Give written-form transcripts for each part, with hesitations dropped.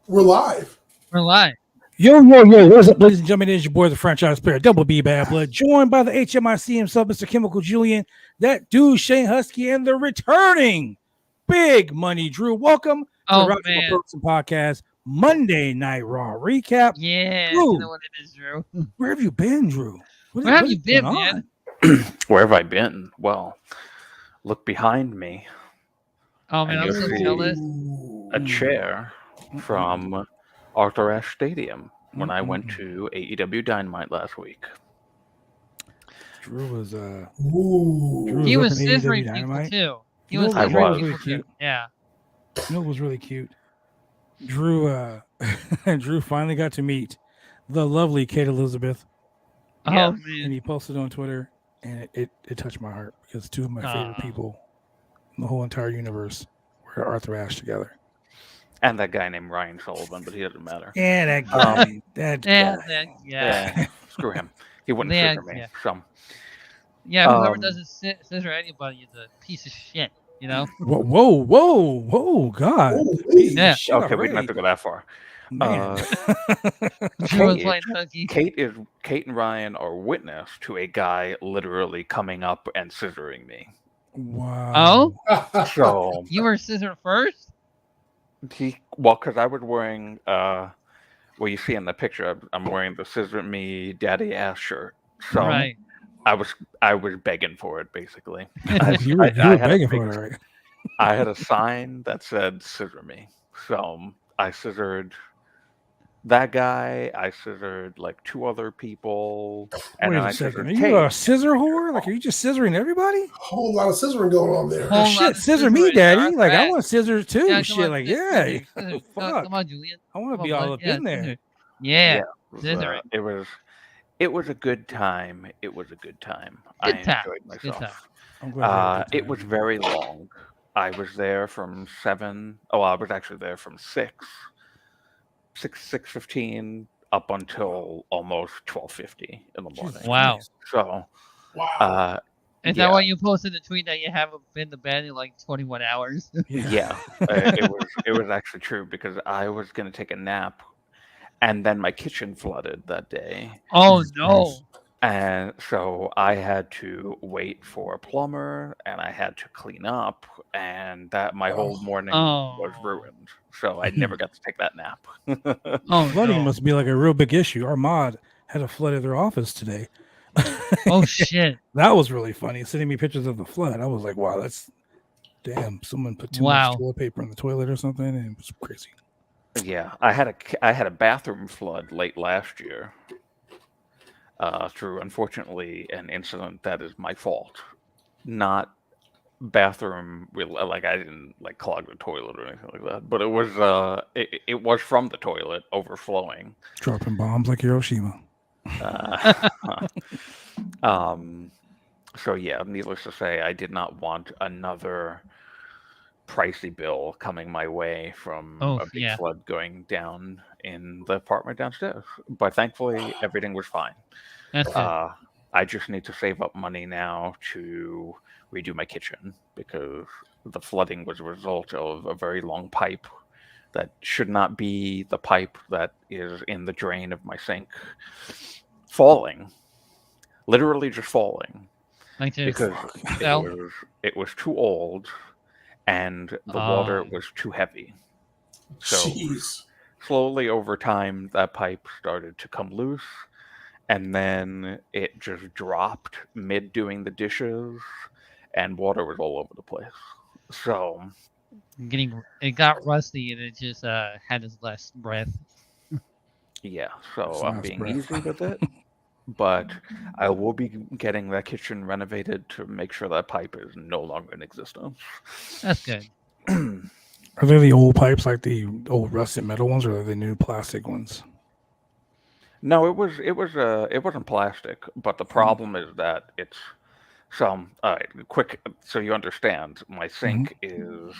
We're live. We're live. Yo, what's up, ladies and gentlemen? It is your boy, the franchise player, Double B Bad Blood, joined by the HMIC himself, Mr. Chemical Julian, that dude, Shane Husky, and the returning Big Money Drew. Welcome to the Roundtable Crew podcast, Monday Night Raw recap. Yeah, Drew, you know what it is, Drew. Where have you been, Drew? Where have you been, man? Where have I been? Well, look behind me. Oh, man, I'm so jealous. A chair from Arthur Ashe Stadium when I went to AEW Dynamite last week. Drew was he was scissoring people too. He was scissoring people too. Yeah. You know what was really cute? Drew Drew finally got to meet the lovely Kate Elizabeth. Oh, man. And he posted on Twitter, and it touched my heart because two of my favorite people in the whole entire universe were Arthur Ashe together. And that guy named Ryan Sullivan, but he doesn't matter. Yeah, that guy. Yeah. Screw him. He wouldn't scissor me. Yeah, whoever doesn't scissor anybody is a piece of shit, you know? Whoa, God. Yeah. Okay, we don't have to go that far. Kate and Ryan are witness to a guy literally coming up and scissoring me. Wow. Oh? So you were scissored first? Because I was wearing you see in the picture, I'm wearing the Scissor Me Daddy Ass shirt. So right. I was begging for it, basically. You were begging for it, right? I had a sign that said "Scissor Me," so I scissored that guy. I scissored like two other people, and then I scissored Are you a scissor whore? Like, are you just scissoring everybody? Whole lot of scissoring going on there. Oh, shit, scissor me, daddy. Like, I want scissors too. Yeah, shit, like, yeah. Fuck. Come on, Julian. I want to be all up in there. Yeah. It was a good time. It was a good time. I enjoyed myself. I'm glad it was very long. I was there from 7. Oh, I was actually there from 6:15 up until almost 12:50 in the morning. Wow. So, is that why you posted the tweet that you haven't been to bed in like 21 hours? Yeah, it was actually true because I was going to take a nap, and then my kitchen flooded that day. Oh no! And so I had to wait for a plumber, and I had to clean up, and that my whole morning was ruined. So I never got to take that nap. Flooding must be like a real big issue. Our mod had a flood at their office today. Oh shit! That was really funny. Sending me pictures of the flood. I was like, wow, damn. Someone put too much toilet paper in the toilet or something, and it was crazy. Yeah, I had a bathroom flood late last year. Through, unfortunately, an incident that is my fault. Not bathroom, like I didn't like clog the toilet or anything like that, but it was from the toilet overflowing. Dropping bombs like Hiroshima. So yeah, needless to say, I did not want another pricey bill coming my way from a big flood going down in the apartment downstairs. But thankfully, everything was fine. I just need to save up money now to redo my kitchen because the flooding was a result of a very long pipe that should not be the pipe that is in the drain of my sink falling, literally just falling, because it was too old and the water was too heavy. So slowly over time, that pipe started to come loose. And then it just dropped mid doing the dishes, and water was all over the place. So it got rusty, and it just had its last breath. Yeah, so I'm being easy with it, but I will be getting that kitchen renovated to make sure that pipe is no longer in existence. That's good. Are they the old pipes, like the old rusted metal ones, or are they the new plastic ones? No, it wasn't plastic, but the problem is that it's some quick. So you understand, my sink is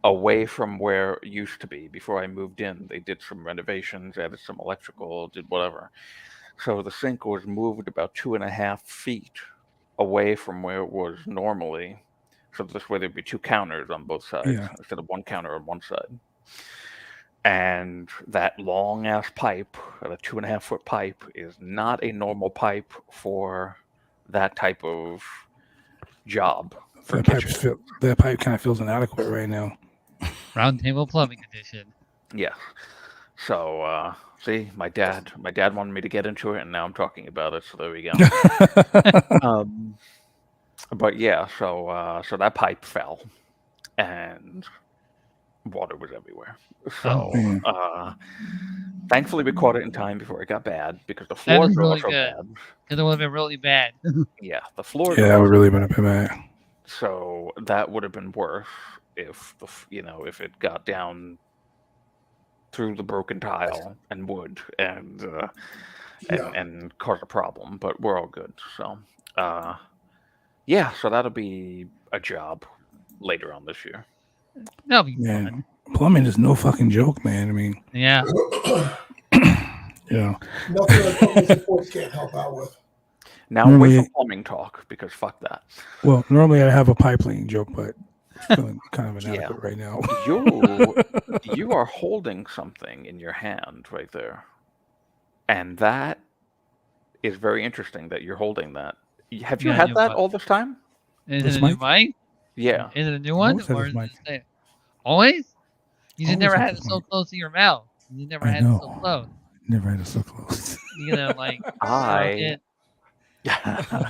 away from where it used to be. Before I moved in, they did some renovations, added some electrical, did whatever. So the sink was moved about 2.5 feet away from where it was normally. So this way there'd be 2 counters on both sides instead of 1 counter on one side. And that long ass pipe, the 2.5 foot pipe, is not a normal pipe for that type of job. That pipe kind of feels inadequate right now. Roundtable Plumbing Edition. Yeah. So, see, my dad wanted me to get into it, and now I'm talking about it. So there we go. But yeah, so that pipe fell, and water was everywhere. So, thankfully, we caught it in time before it got bad, because the floors were also bad. Because it would have been really bad. Yeah, the floors. Yeah, that would really been bad. So that would have been worse if if it got down through the broken tile and wood and caused a problem. But we're all good. So, yeah, so that'll be a job later on this year. That'll be fun. Plumbing is no fucking joke, man. I mean, yeah. Nothing that public supports can't help out with. Now wait for plumbing talk, because fuck that. Well, normally I have a pipe cleaning joke, but feeling kind of inadequate right now. You are holding something in your hand right there, and that is very interesting that you're holding that. Have you had that all this time? Is it a new mic? Yeah. Is it a new one? Or is it always? You just never had it so close to your mouth. You never had it so close. Never had it so close. You know, like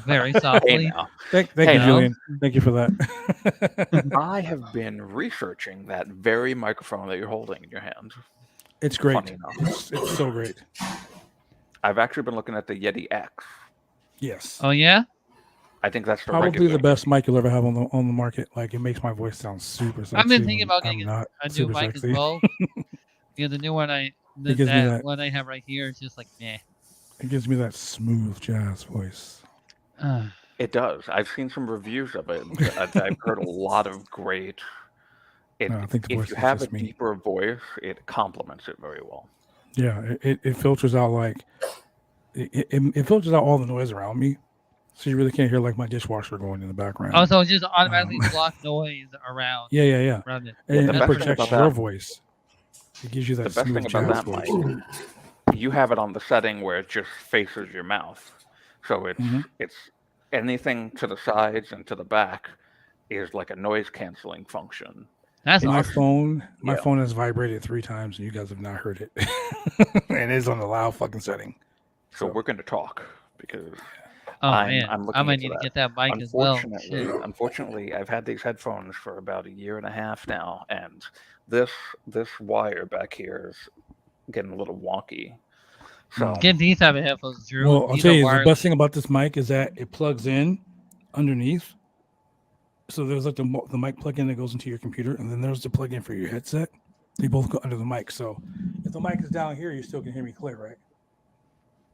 very softly. Thank you, Julian. Thank you for that. I have been researching that very microphone that you're holding in your hand. It's great. It's so great. I've actually been looking at the Yeti X. Yes. Oh yeah. I think that's probably the best mic you'll ever have on the market. Like, it makes my voice sound super sexy. I've been thinking about getting a new mic as well. Yeah, the new one one I have right here is just like meh. It gives me that smooth jazz voice. It does. I've seen some reviews of it. I've heard a lot of great. I think the voice if you have a deeper voice, it complements it very well. Yeah, it filters out it filters out all the noise around me, so you really can't hear like my dishwasher going in the background. Oh, so it just automatically blocks noise around. Yeah. Around it. And it protects your voice. It gives you that the best smooth thing about jazz that voice. Mic, you have it on the setting where it just faces your mouth, so it's anything to the sides and to the back is like a noise canceling function. That's my awesome. My phone has vibrated 3 times, and you guys have not heard it. And it's on the loud fucking setting. So we're going to talk, because I'm looking I might need to get that mic as well. Unfortunately, I've had these headphones for about 1.5 years now, and this wire back here is getting a little wonky. So get these type of headphones, Drew. Well, I'll tell you, the best thing about this mic is that it plugs in underneath. So there's like the mic plug-in that goes into your computer, and then there's the plug-in for your headset. They both go under the mic. So if the mic is down here, you still can hear me clear, right?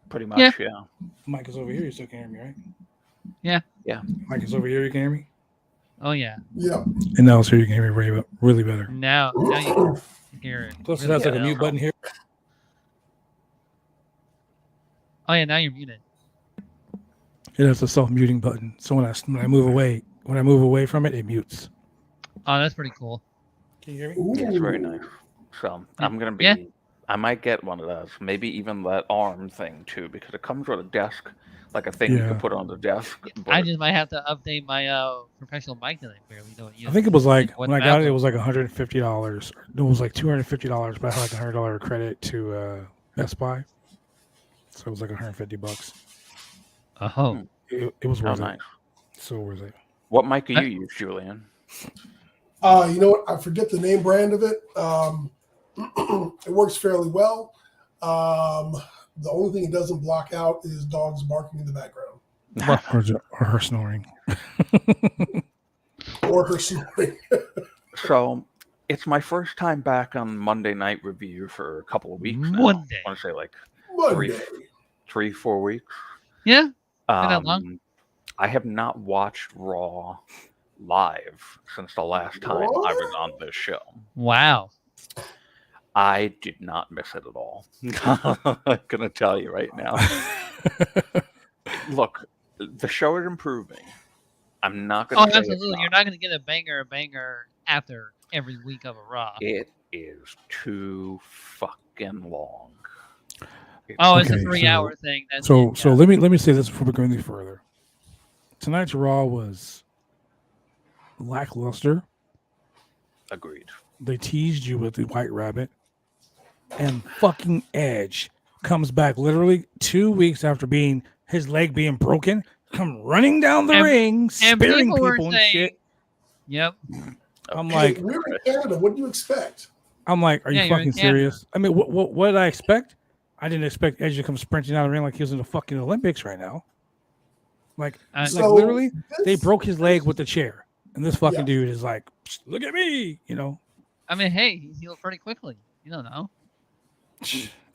Pretty much, yeah. The mic is over here, you still can hear me, right? Yeah. Yeah. Mic is over here, you can hear me? Oh, yeah. Yeah. And now it's here, you can hear me really better. Now you can hear it. Plus, it has like a mute button here. Oh, yeah, now you're muted. It has a self-muting button. So when I move away from it, it mutes. Oh, that's pretty cool. Can you hear me? Yeah, it's very nice. So I'm gonna be. I might get one of those. Maybe even that arm thing too, because it comes with a desk, like a thing you can put on the desk. I just might have to update my professional mic that I barely don't use. I think it was like when I got it was like $150. It was like $250, but I had like $100 credit to Best Buy, so it was like $150. Oh, it was worth nice. it. So worth it. What mic do you use, Julian? You know what? I forget the name brand of it. It works fairly well. The only thing it doesn't block out is dogs barking in the background. Or her snoring. Or her snoring. So it's my first time back on Monday Night Review for a couple of weeks now. Monday. I want to say like Monday. 3-4 weeks. Yeah. That long? I have not watched Raw live since the last time I was on this show. Wow. I did not miss it at all. I'm going to tell you right now. Look, the show is improving. I'm not going to say absolutely. You're not going to get a banger after every week of a Raw. is too fucking long. It's a 3-hour thing. So let me say this before we go any further. Tonight's Raw was lackluster. Agreed. They teased you with the White Rabbit, and fucking Edge comes back literally 2 weeks after his leg being broken, come running down the ring, spearing people and shit. Yep. I'm like, we're in Canada. What do you expect? I'm like, are you fucking serious? I mean, what did I expect? I didn't expect Edge to come sprinting out of the ring like he was in the fucking Olympics right now. Like literally, they broke his leg with the chair, and this fucking dude is like, "Look at me," you know. I mean, hey, he healed pretty quickly. You don't know.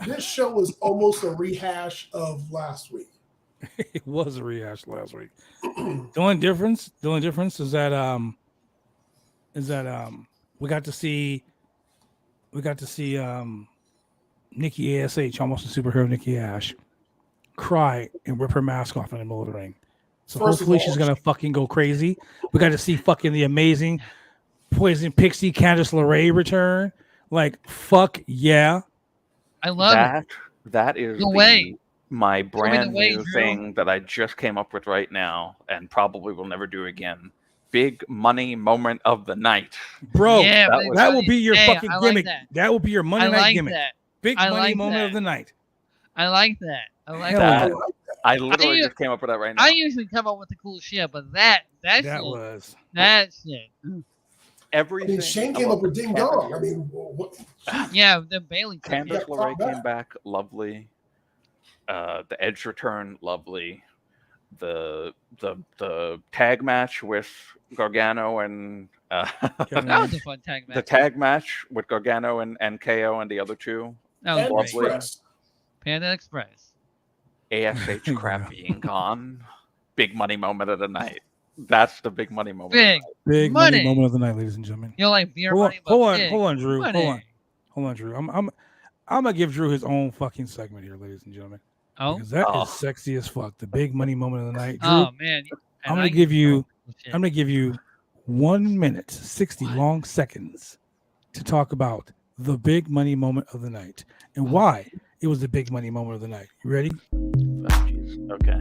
This show was almost a rehash of last week. It was a rehash last week. The only difference is that we got to see Nikki ASH, almost a superhero Nikki Ash, cry and rip her mask off in the middle of the ring. So hopefully she's gonna fucking go crazy. We got to see fucking the amazing Poison Pixie Candice LeRae return. Like, fuck yeah. I love it. That is my brand new thing that I just came up with right now and probably will never do again. Big money moment of the night. Bro, that will be your fucking gimmick. That will be your Monday night gimmick. Big money moment of the night. I like that. I like that. I literally just came up with that right now. I usually come up with the cool shit, but that shit. Everything. I mean, Shane came up with Ding Dong. I mean, what? Yeah, then Bailey. Candice LeRae came back, lovely. The Edge return, lovely. The tag match with Gargano and that was a fun tag match. The tag match with Gargano and KO and the other two. That was lovely. Panda Express. ASH crap being gone. Big money moment of the night. That's the big money moment. Big money moment of the night, ladies and gentlemen. You know, like beer money. Hold on, Drew. Hold on, Drew. I'm gonna give Drew his own fucking segment here, ladies and gentlemen. Oh, because that is sexy as fuck. The big money moment of the night. Drew, oh man, I'm gonna give you 1 minute, 60 long seconds to talk about the big money moment of the night and why it was the big money moment of the night. You ready? Oh, jeez. Okay.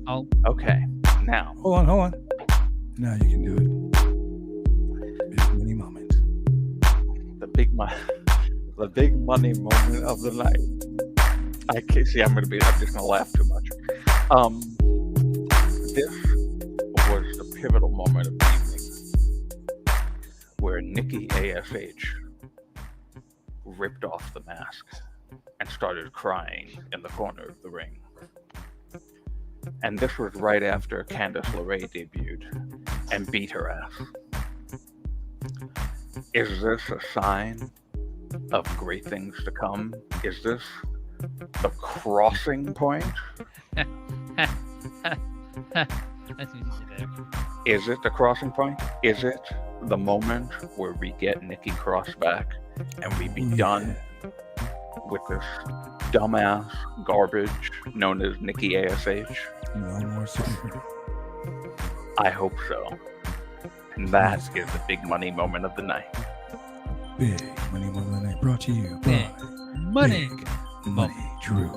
Oh. Okay. Now. Hold on. Now you can do it. Big money moment. The big money moment of the night. I can't see. I'm just gonna laugh too much. This was the pivotal moment of the evening where Nikki ASH ripped off the mask and started crying in the corner of the ring. And this was right after Candice LeRae debuted and beat her ass. Is this a sign of great things to come? Is this the crossing point? Is it the crossing point? Is it the moment where we get Nikki Cross back and we be done with this dumbass garbage known as Nikki ASH? No more superhero. I hope so. And that is the big money moment of the night. Big money moment of the night brought to you by Big Money Drew.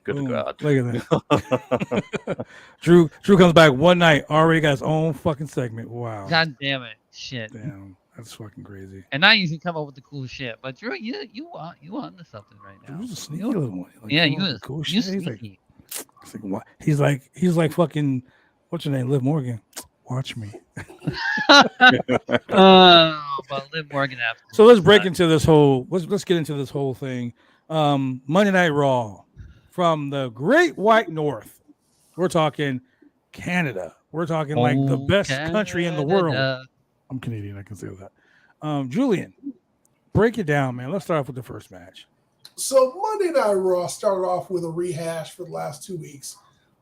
Good to God. Look at that. Drew comes back one night, already got his own fucking segment. Wow. God damn it. Shit. Damn. That's fucking crazy. And I usually come up with the cool shit, but Drew, you on to something right now. Drew's a sneaky little one. Like, yeah, you was cool you shit. sneaky. He's like fucking, what's your name? Liv Morgan. Watch me. But Liv Morgan after. So let's break into this whole. Let's get into this whole thing. Monday Night Raw from the Great White North. We're talking Canada. We're talking like the best country in the world. I'm Canadian. I can say that. Julian, break it down, man. Let's start off with the first match. So Monday Night Raw started off with a rehash for the last 2 weeks.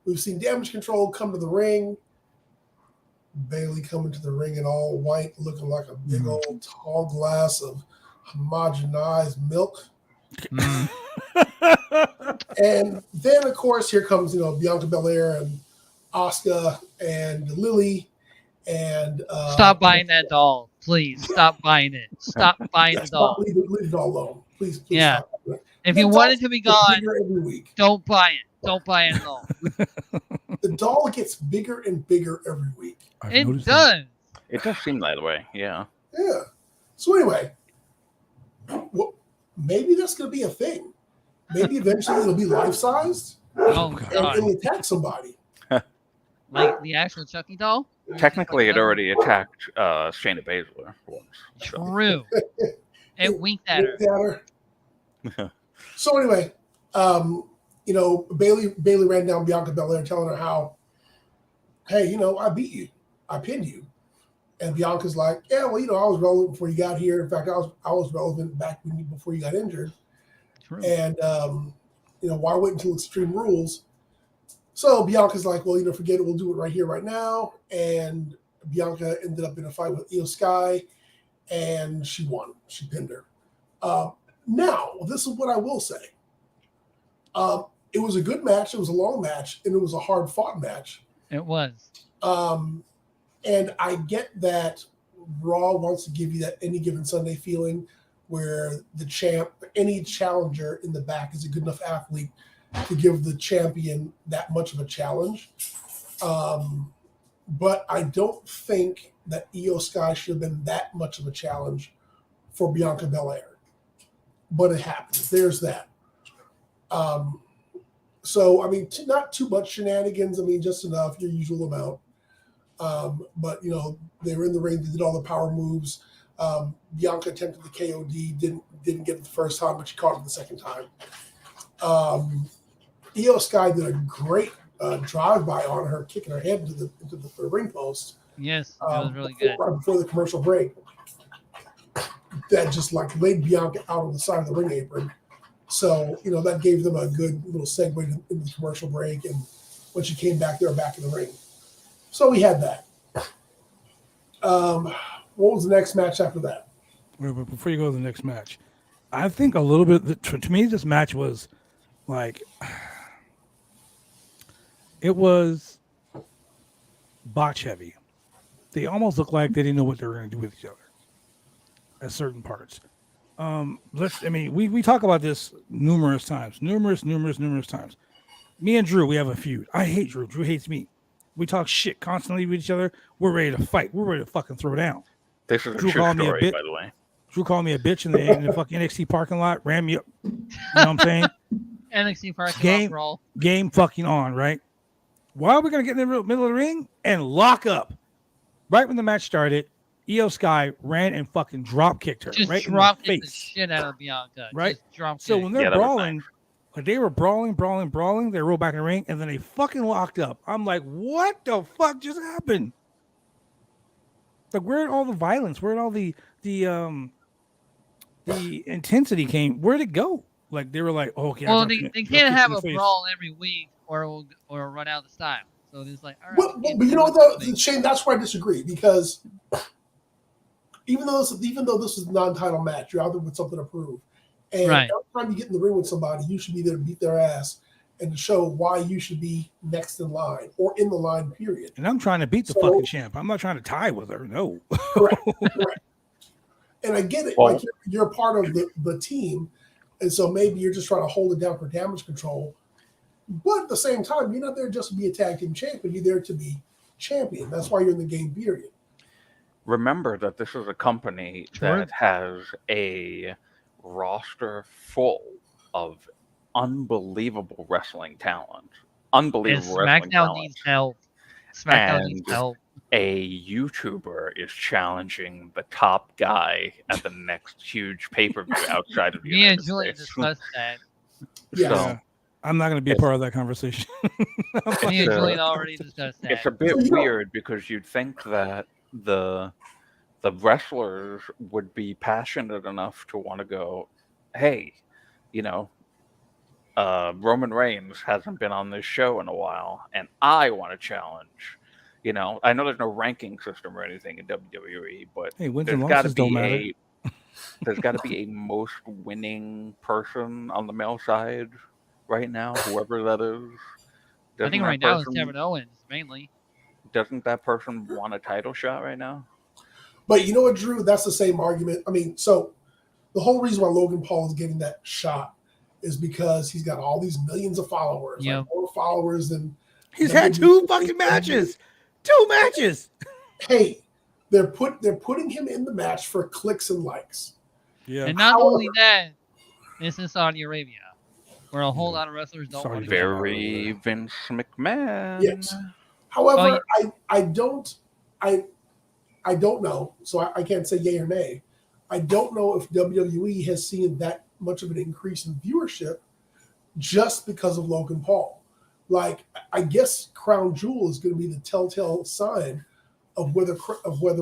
We've seen Damage Control come to the ring. Bailey coming to the ring in all white, looking like a big old tall glass of homogenized milk. And then, of course, here comes Bianca Belair and Asuka and Lily and stop buying that doll. Please stop buying it. Stop buying the doll. Leave it all alone. Please stop. If you want it to be gone, every week. Don't buy it. Don't buy it at all. The doll gets bigger and bigger every week. It does. It does seem that way. Yeah. Yeah. So anyway, well, maybe that's going to be a thing. Maybe eventually it'll be life-sized. Oh, God. And it'll attack somebody. Like the actual Chucky doll? Technically, it already attacked Shayna Baszler once. True. It winked at her. So anyway, Bayley ran down Bianca Belair telling her how, hey, I beat you. I pinned you. And Bianca's like, yeah, well, I was relevant before you got here. In fact, I was relevant back before you got injured. True. And, why wait until Extreme Rules? So Bianca's like, well, forget it. We'll do it right here, right now. And Bianca ended up in a fight with Io Sky, and she won. She pinned her. Now, this is what I will say. It was a good match. It was a long match, and it was a hard-fought match. It was. And I get that Raw wants to give you that any given Sunday feeling where any challenger in the back is a good enough athlete to give the champion that much of a challenge. But I don't think that Io Sky should have been that much of a challenge for Bianca Belair. But it happens. There's that. So, not too much shenanigans. Just enough, your usual amount. But, they were in the ring. They did all the power moves. Bianca attempted the KOD. Didn't get it the first time, but she caught it the second time. Io Sky did a great drive-by on her, kicking her head into the ring post. Yes, that was really good. Right before the commercial break. That just laid Bianca out on the side of the ring apron. So, that gave them a good little segue into the commercial break. And when she came back, they were back in the ring. So we had that. What was the next match after that? But before you go to the next match, I think a little bit, to me, this match was it was botch heavy. They almost looked like they didn't know what they were going to do with each other at certain parts. We talk about this numerous times. Me and Drew, we have a feud. I hate Drew. Drew hates me. We talk shit constantly with each other. We're ready to fight. We're ready to fucking throw down. This is a true story, by the way. Drew called me a bitch in the fucking NXT parking lot, ran me up. You know what I'm saying? NXT parking lot brawl. Game fucking on, right? Why are we going to get in the middle of the ring and lock up? Right when the match started, Io Sky ran and fucking drop kicked her. Just right drop in the face. The shit out of Bianca. Right? So when they're brawling, they were brawling, they rolled back in the ring, and then they fucking locked up. I'm like, what the fuck just happened? Where'd all the violence? Where'd all the intensity came? Where'd it go? They were like, oh, okay. Well, they can't have a brawl every week or run out of style. So it's like, all right. Well, but you know what, Shane, that's where I disagree, because even though this is a non-title match, you're out there with something to prove. And every time you get in the ring with somebody, you should be there to beat their ass and to show why you should be next in line or in the line, period. And I'm trying to beat the fucking champ. I'm not trying to tie with her. No. Correct. And I get it. Well, you're a part of the team. And so maybe you're just trying to hold it down for damage control. But at the same time, you're not there just to be a tag team champion. You're there to be champion. That's why you're in the game, period. Remember that this is a company that has a roster full of unbelievable wrestling talent. SmackDown needs help. SmackDown needs help. A YouTuber is challenging the top guy at the next huge pay-per-view outside of the United States. Me and Julian discussed that. Yeah. I'm not going to be a part of that conversation. Me and Julian already discussed that. It's a bit weird because you'd think that the wrestlers would be passionate enough to want to go, hey, Roman Reigns hasn't been on this show in a while, and I want to challenge. I know there's no ranking system or anything in WWE, but there's got to be a most winning person on the male side right now, whoever that is. I think right now it's Kevin Owens mainly. Doesn't that person want a title shot right now? But you know what, Drew? That's the same argument. I mean, so the whole reason why Logan Paul is getting that shot is because he's got all these millions of followers, like more followers than he's had 2 fucking matches. 2 matches. Hey, they're putting him in the match for clicks and likes. Yeah. And not only that, it's in Saudi Arabia, where a whole lot of wrestlers don't want to go. Very Vince McMahon. Yes. However, I don't know, so I can't say yay or nay. I don't know if WWE has seen that much of an increase in viewership just because of Logan Paul. Like, I guess Crown Jewel is going to be the telltale sign of whether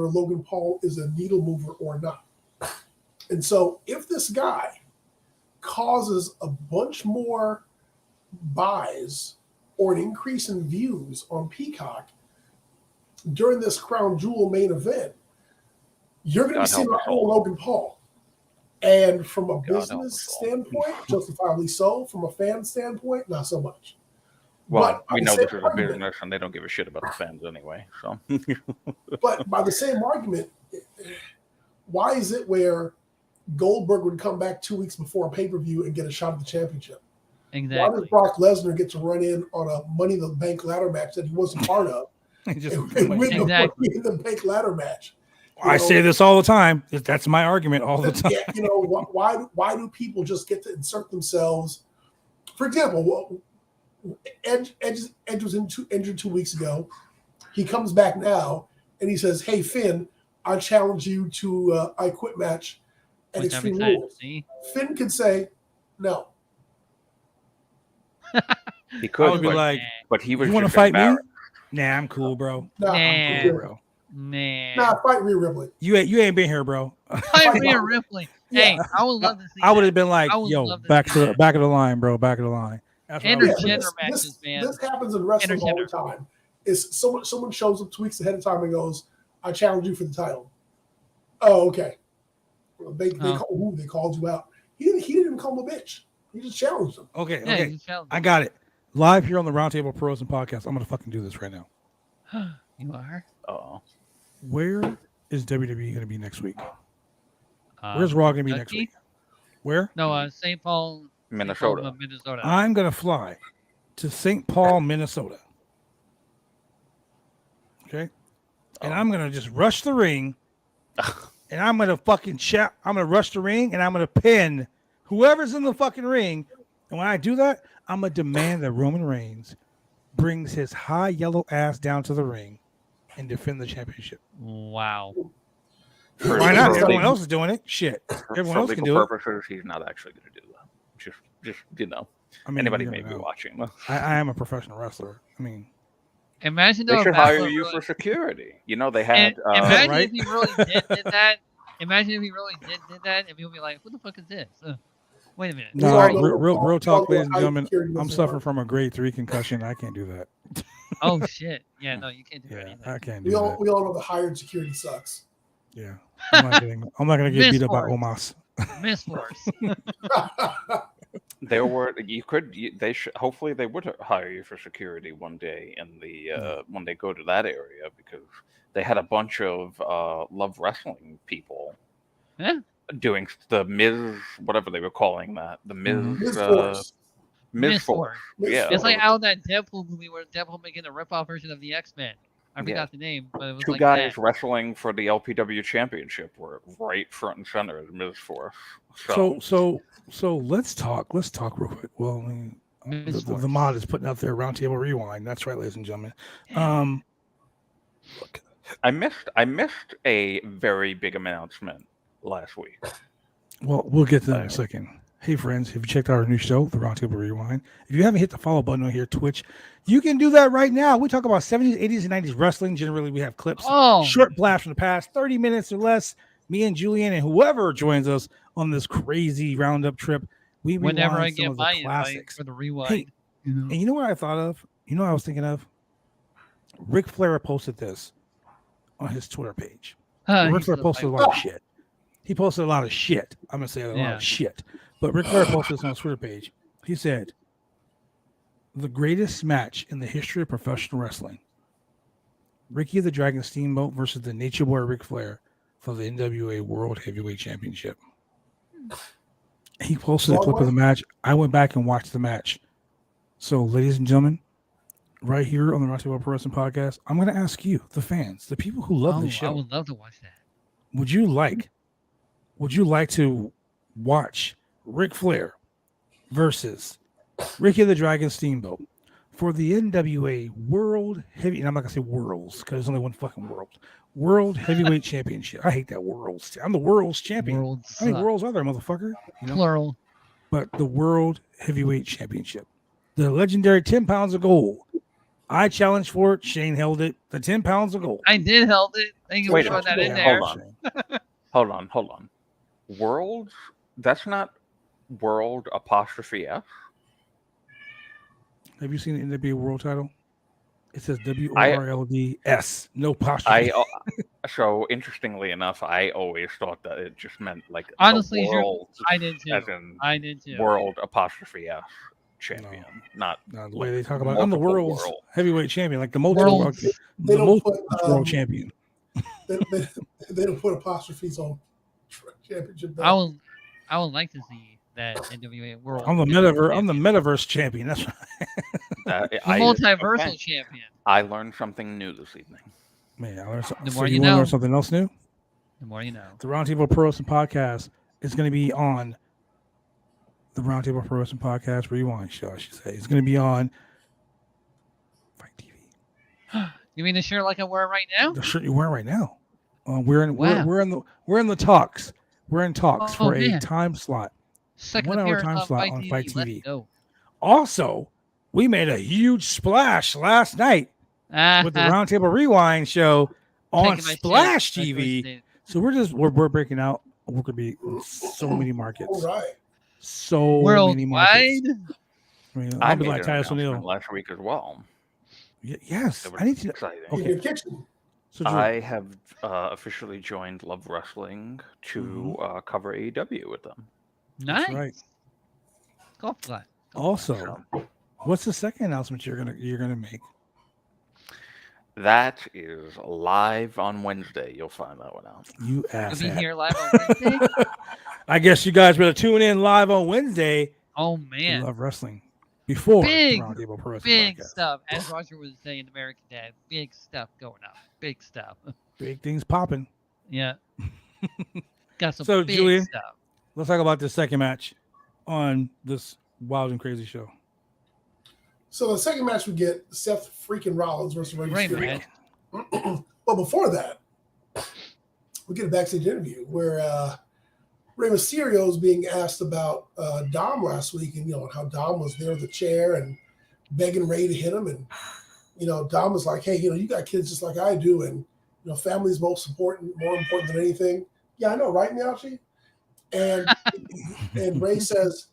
Logan Paul is a needle mover or not. And so if this guy causes a bunch more buys or an increase in views on Peacock during this Crown Jewel main event, you're going to be seeing a whole Logan Paul. And from a business standpoint, justifiably so. From a fan standpoint, not so much. Well, we know this is a business, and they don't give a shit about the fans anyway. So, but by the same argument, why is it where Goldberg would come back 2 weeks before a pay-per-view and get a shot at the championship? Exactly. Why does Brock Lesnar get to run in on a Money in the Bank ladder match that he wasn't part of and win the Money in the Bank ladder match? I say this all the time. That's my argument all the time. Yeah, why do people just get to insert themselves? For example, Edge was injured 2 weeks ago. He comes back now and he says, "Hey Finn, I challenge you to I Quit match at Extreme Rules." Finn could say no. He could. I would be like, but he was. You want to fight me? Nah, I'm cool, bro. Nah, I'm cool, bro. Man. Nah, fight Rhea Ripley. You ain't been here, bro. Fight Rhea Ripley. Hey, I would love to see. I would have been like, yo, back of the line, bro. Back of the line. Intergender matches, man. This happens in wrestling all the time. Is someone shows up 2 weeks ahead of time and goes, "I challenge you for the title." Oh, okay. Well, they called you out. He didn't even call him a bitch. He just challenged him. Okay. I got it. Live here on the Roundtable Pros and Podcast. I'm gonna fucking do this right now. You are? Oh. Where is WWE gonna be next week? Where's Raw gonna be next week? Where? No, St. Paul, Minnesota. I'm gonna fly to St. Paul, Minnesota. Okay, and I'm gonna just rush the ring, and I'm gonna fucking chat. I'm gonna rush the ring, and I'm gonna pin whoever's in the fucking ring. And when I do that, I'm gonna demand that Roman Reigns brings his high yellow ass down to the ring and defend the championship. Wow. Why not? Everyone else is doing it. Shit. Everyone else can do it. Purposes, he's not actually going to do that. Just I mean, anybody may be watching. I am a professional wrestler. I mean, imagine they should hire you for security. You know, they had. Imagine if he really did that. Imagine if he really did that, and people be like, "Who the fuck is this?" Wait a minute. No, real talk, ladies and gentlemen. I'm suffering from a grade 3 concussion. I can't do that. Oh shit! Yeah, no, you can't do anything. I can't do that. We all know the hired security sucks. Yeah, I'm not gonna get beat up by Omos. Miss Force. Hopefully they would hire you for security one day when they go to that area, because they had a bunch of Love Wrestling people. Yeah. Doing the Miz, whatever they were calling that, the Miz Force. Yeah, it's like out of that Deadpool movie where Deadpool making a rip-off version of the X-Men. I forgot the name, but it was two guys wrestling for the LPW championship were right front and center as Miz Force. So let's talk real quick. Well, I mean, the mod is putting out their Roundtable Rewind. That's right, ladies and gentlemen. Look, I missed a very big announcement last week. Well, we'll get to that in a second. Hey, friends, have you checked out our new show, the Roundtable Rewind? If you haven't hit the follow button on here, Twitch, you can do that right now. We talk about 70s, 80s, and 90s wrestling. Generally, we have clips, short blasts from the past, 30 minutes or less. Me and Julian and whoever joins us on this crazy roundup trip, we whenever I some get of the my classics for the rewind. Hey, and you know what I thought of? You know what I was thinking of? Ric Flair posted this on his Twitter page. Ric Flair posted a lot of shit. He posted a lot of shit. I'm going to say a lot of shit. But Ric Flair posted this on his Twitter page. He said, the greatest match in the history of professional wrestling, Ricky the Dragon Steamboat versus the Nature Boy Ric Flair, for the NWA World Heavyweight Championship. He posted a clip of the match. I went back and watched the match. So, ladies and gentlemen, right here on the Roundtable Pro Wrestling Podcast, I'm going to ask you, the fans, the people who love this show. I would love to watch that. Would you like to watch Ric Flair versus Ricky the Dragon Steamboat for the NWA World Heavy? And I'm not going to say worlds because there's only one fucking world. World Heavyweight Championship. I hate that worlds. I'm the world's champion. How many worlds are there, motherfucker? You know? Plural. But the World Heavyweight Championship. The legendary 10 pounds of gold. I challenged for it. Shane held it. The 10 pounds of gold. I did held it. Thank you for throwing that in there. Hold on. World? That's not World apostrophe F. Have you seen the NWA World title? It says WORLDS. No apostrophe. So interestingly enough, I always thought that it just meant like honestly, world, I did too. As in I did too. World apostrophe F champion, not the way they talk about it. I'm the world's heavyweight champion, like the multiple world champion. They don't put apostrophes on championship. I would like to see that NWA World. I'm the metaverse champion. That's right. Multiversal champion. I learned something new this evening. Man, I learned something. The more you know. Learn something else new. The more you know. The Roundtable Pro Wrestling Podcast is going to be on the Roundtable Pro Wrestling Podcast Rewind show. I should say it's going to be on Fight TV. You mean the shirt like I'm wearing right now? The shirt you're wearing right now. We're in the talks. We're in talks for a time slot. 1 hour time slot on Fight TV. Also, we made a huge splash last night with the Roundtable Rewind show on Splash TV. So we're breaking out. We're gonna be in so many markets. All right. So many markets. I mean, I'll be like Titus O'Neil last week as well. Yes, I need to. Exciting. Okay. So I have officially joined Love Wrestling to cover AEW with them. Nice. That's right. Go flat. Also, what's the second announcement you're gonna make? That is live on Wednesday. You'll find that one out. You ass. You'll be here live on Wednesday. I guess you guys better tune in live on Wednesday. Oh man, Love Wrestling before the Roundtable Pro Wrestling Big stuff, as Roger was saying, American Dad. Big stuff going up. Big stuff. Big things popping. Yeah. Got some big Julian, stuff. Let's talk about this second match on this wild and crazy show. So the second match we get Seth freaking Rollins versus Rey Mysterio. But before that, we get a backstage interview where Rey Mysterio is being asked about Dom last week, and how Dom was there with the chair and begging Rey to hit him, and Dom was like, "Hey, you got kids just like I do, and family is more important than anything." Yeah, I know, right, Miyachi? And Rey says,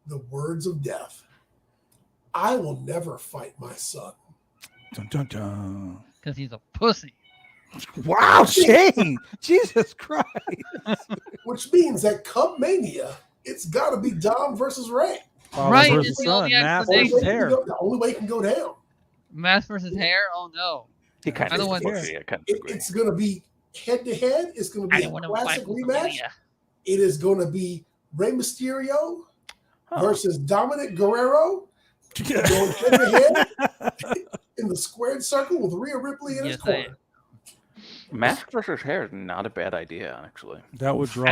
"The words of death. I will never fight my son." Dun, dun, dun. Because he's a pussy. Wow, Shane. Jesus Christ. Which means that come Mania, it's got to be Dom versus Rey. Right. Versus son. Mask versus hair. The only way it can go down. Mask versus hair? Oh, no. He kind of it's going to be head-to-head. It's going to be a classic rematch. It is going to be Rey Mysterio versus Dominic Guerrero. Going head-to-head in the squared circle with Rhea Ripley in his corner. Mask versus hair is not a bad idea, actually. That would draw.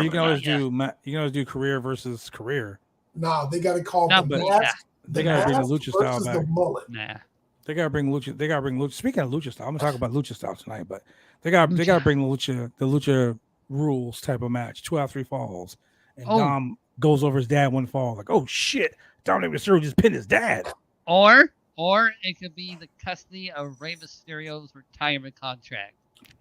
You can always do career versus career. Nah, they got to call the mask. They got to bring the lucha style back. The mullet. Nah. They got to bring lucha. They got to bring lucha. Speaking of lucha style, I'm gonna talk about lucha style tonight, but they got to bring the lucha rules type of match. 2 out of 3 falls, and Dom goes over his dad one fall. Like, oh shit, Dominic Mysterio just pinned his dad. Or it could be the custody of Rey Mysterio's retirement contract.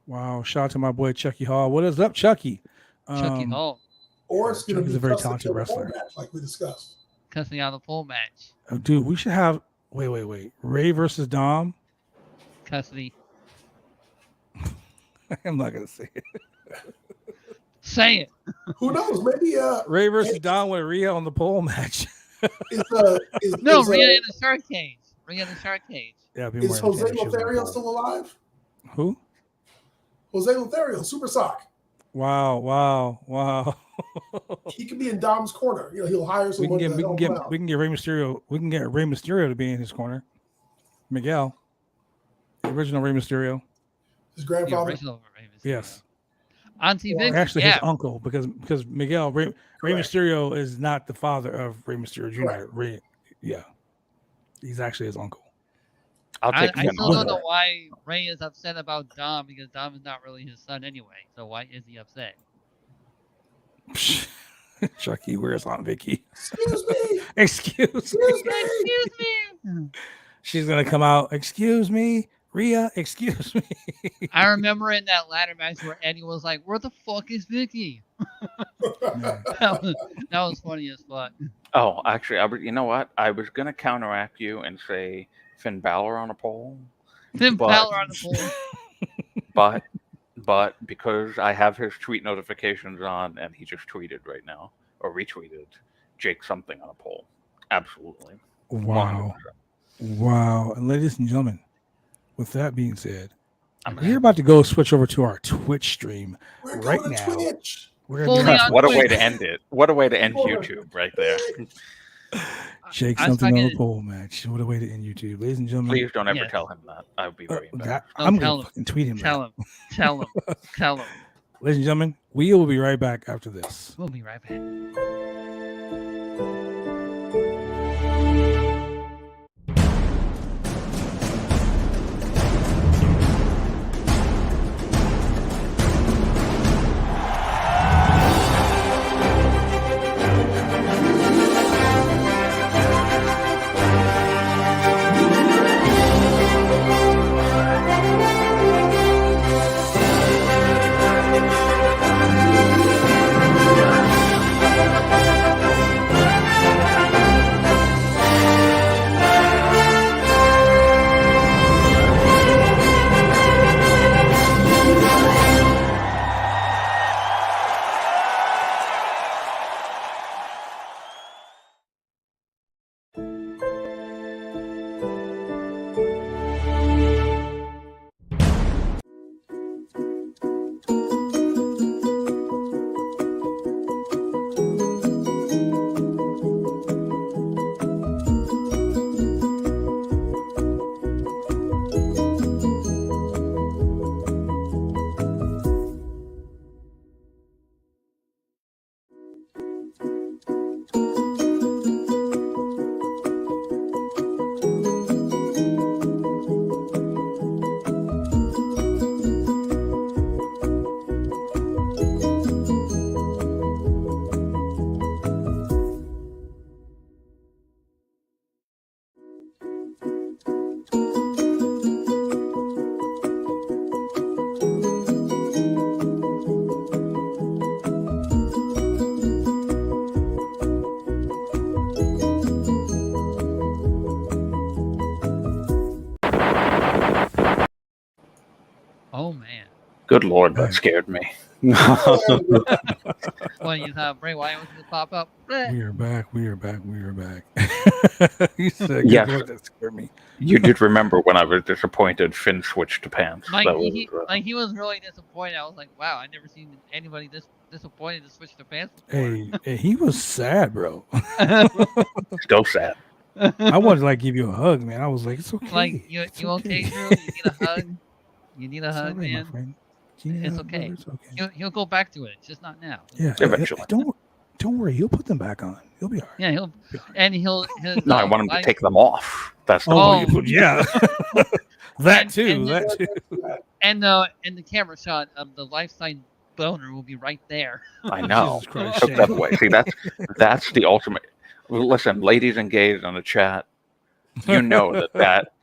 Wow! Shout out to my boy Chucky Hall. What is up, Chucky? Chucky Hall. Or it's going to be a very talented wrestler, match, like we discussed. Custody on the full match. Oh, dude, we should have. Wait. Rey versus Dom. Custody. I'm not gonna say it. Say it. Who knows? Maybe Rey versus Dom with Rhea on the pole match. Rhea in the shark cage. Rhea in the shark cage. Yeah. Is Jose Lothario still alive? Who? Jose Lothario, Super Sock. Wow. He could be in Dom's corner. He'll hire someone to help him out. We can get Rey Mysterio. We can get Rey Mysterio to be in his corner. Miguel, the original Rey Mysterio. His grandfather. The original Rey Mysterio. Yes. Auntie Vicky. Actually, his uncle, because Miguel Rey Mysterio is not the father of Rey Mysterio Jr. He's actually his uncle. I still don't know why Rey is upset about Dom, because Dom is not really his son anyway. So why is he upset? Chucky, where's Aunt Vicky? Excuse me. She's gonna come out. Excuse me, Rhea. Excuse me. I remember in that ladder match where Eddie was like, "Where the fuck is Vicky?" that was funny as fuck. Oh, actually, you know what? I was gonna counteract you and say Finn Balor on a pole. Balor on a pole. But because I have his tweet notifications on, and he just tweeted right now, or retweeted, Jake something on a pole. Absolutely. Wow. 100%. Wow. And ladies and gentlemen, with that being said, we're about to go switch over to our Twitch stream right now. Twitch. What a way to end it. What a way to end YouTube right there. Jake something on the pole match. What a way to end YouTube. Ladies and gentlemen. Please don't ever tell him that. I would be very embarrassed. I'm going to fucking tweet him. Tell him. Ladies and gentlemen, we will be right back after this. We'll be right back. Oh man. Good Lord, that scared me. Well, you thought Bray Wyatt was going to pop up. We are back. You said, yes. Lord, that scared me. You did remember when I was disappointed Finn switched to pants. He was really disappointed. I was like, wow, I've never seen anybody this disappointed to switch to pants before. Hey, he was sad, bro. Still sad. I wanted to give you a hug, man. I was like, it's okay. You okay, Drew? You need a hug? You need a hug, right, man? It's okay. It's okay. He'll go back to it. It's just not now. Yeah, eventually. Don't worry. He'll put them back on. He'll be all right. Yeah, he'll No, I want him to take them off. That's the yeah. that too. And the camera shot of the life-size boner will be right there. I know. Took that away. See, that's the ultimate. Listen, ladies and gays on the chat, you know that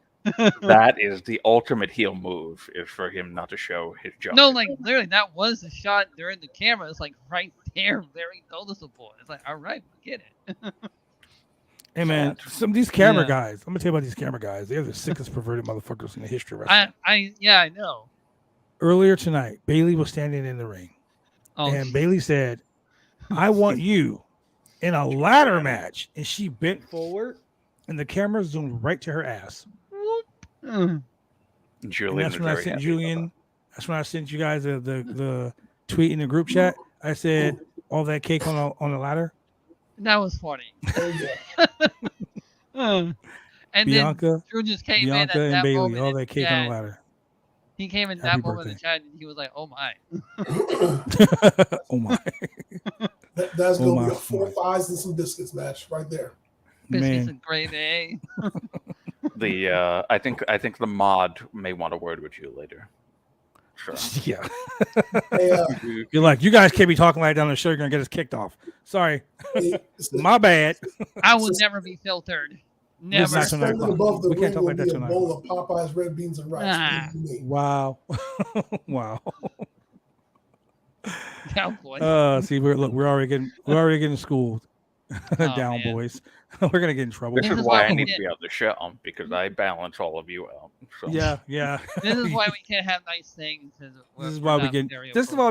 is the ultimate heel move, is for him not to show his junk. No, literally, that was the shot during the camera. It's right there, very noticeable. It's all right, we get it. Hey man, some of these camera guys. I'm gonna tell you about these camera guys. They're the sickest perverted motherfuckers in the history of wrestling. I know. Earlier tonight, Bayley was standing in the ring, and Bayley said, "I want you in a ladder match," and she bent forward, and the camera zoomed right to her ass. Julian, and that's when I sent Julian That's when I sent you guys the tweet in the group chat. I said all that cake on the ladder. That was funny. Oh yeah. And Bianca, then Drew just came in at and that Bailey, moment. all that cake on the ladder. He came in Happy that moment in birthday. the chat, and he was like, "Oh my." Oh my. That's gonna be a 4 thighs and some biscuits match right there. Biscuits and gravy. I think the mod may want a word with you later. Sure. Yeah. Hey, You're like, you guys can't be talking like that on the show. You're gonna get us kicked off. Sorry. My bad. I will never be filtered. Never. Suspended above the We can't ring talk will like that be a tonight. bowl of Popeye's red beans and rice. Wow. Wow. Cowboy. See, we're already getting schooled. Down, man. boys. We're gonna get in trouble. This is why I need to be on the show, because I balance all of you out. So. Yeah. This is why we can't have nice things. This is why we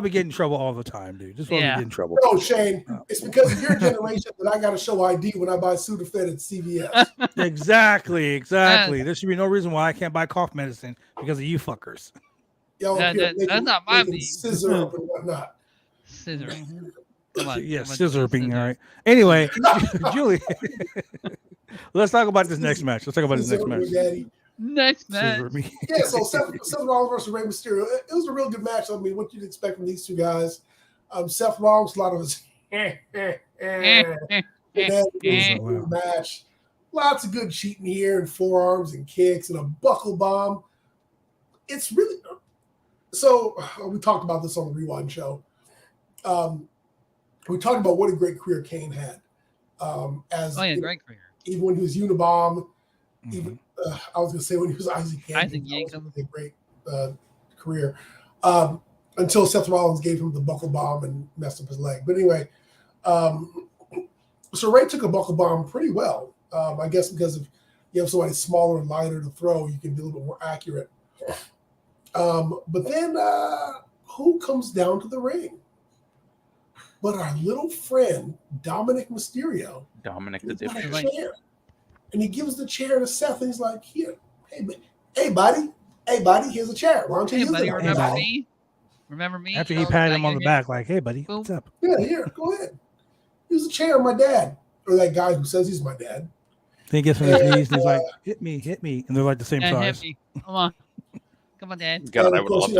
get in trouble all the time, dude. This is why we get in trouble. No, Shane, it's because of your generation that I got to show ID when I buy Sudafed at CVS. Exactly. There should be no reason why I can't buy cough medicine because of you fuckers. Yo, that's not my beat. Scissor up and whatnot. Scissor. Scissor being all right. Anyway, Julie, let's talk about this next match. Next match. Yeah, so Seth Rollins versus Rey Mysterio. It was a real good match. I mean, what you'd expect from these two guys. Seth Rollins, a lot of his match. Lots of good cheating here and forearms and kicks and a buckle bomb. It's really so. We talked about this on the Rewind show. We talked about what a great career Kane had. Great career. Even when he was Unabomb, even I was going to say when he was Isaac Yankem, a great career. Until Seth Rollins gave him the buckle bomb and messed up his leg. But anyway, so Ray took a buckle bomb pretty well. I guess because if you have somebody smaller and lighter to throw, you can be a little bit more accurate. But then who comes down to the ring? But our little friend, Dominic Mysterio. Dominic the chair. And he gives the chair to Seth, and he's like, here, hey, buddy, here's a chair. Why don't you use it? Remember me? Remember me? After he patted him on the back, like, hey, buddy, what's up? Yeah, here, go ahead. Use a chair, my dad. Or that guy who says he's my dad. Then he gets on his knees, and he's like, hit me. And they're like the same size. Hit me. Come on, Dad. God, and of course,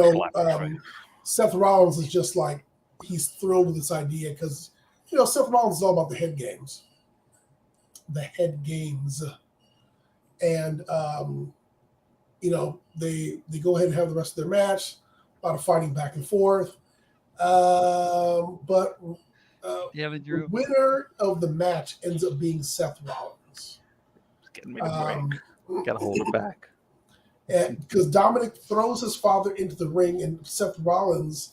Seth Rollins is just like, he's thrilled with this idea because, Seth Rollins is all about the head games. And, they go ahead and have the rest of their match, a lot of fighting back and forth. But the winner of the match ends up being Seth Rollins. It's getting me to break. Got to hold it back. Because Dominic throws his father into the ring and Seth Rollins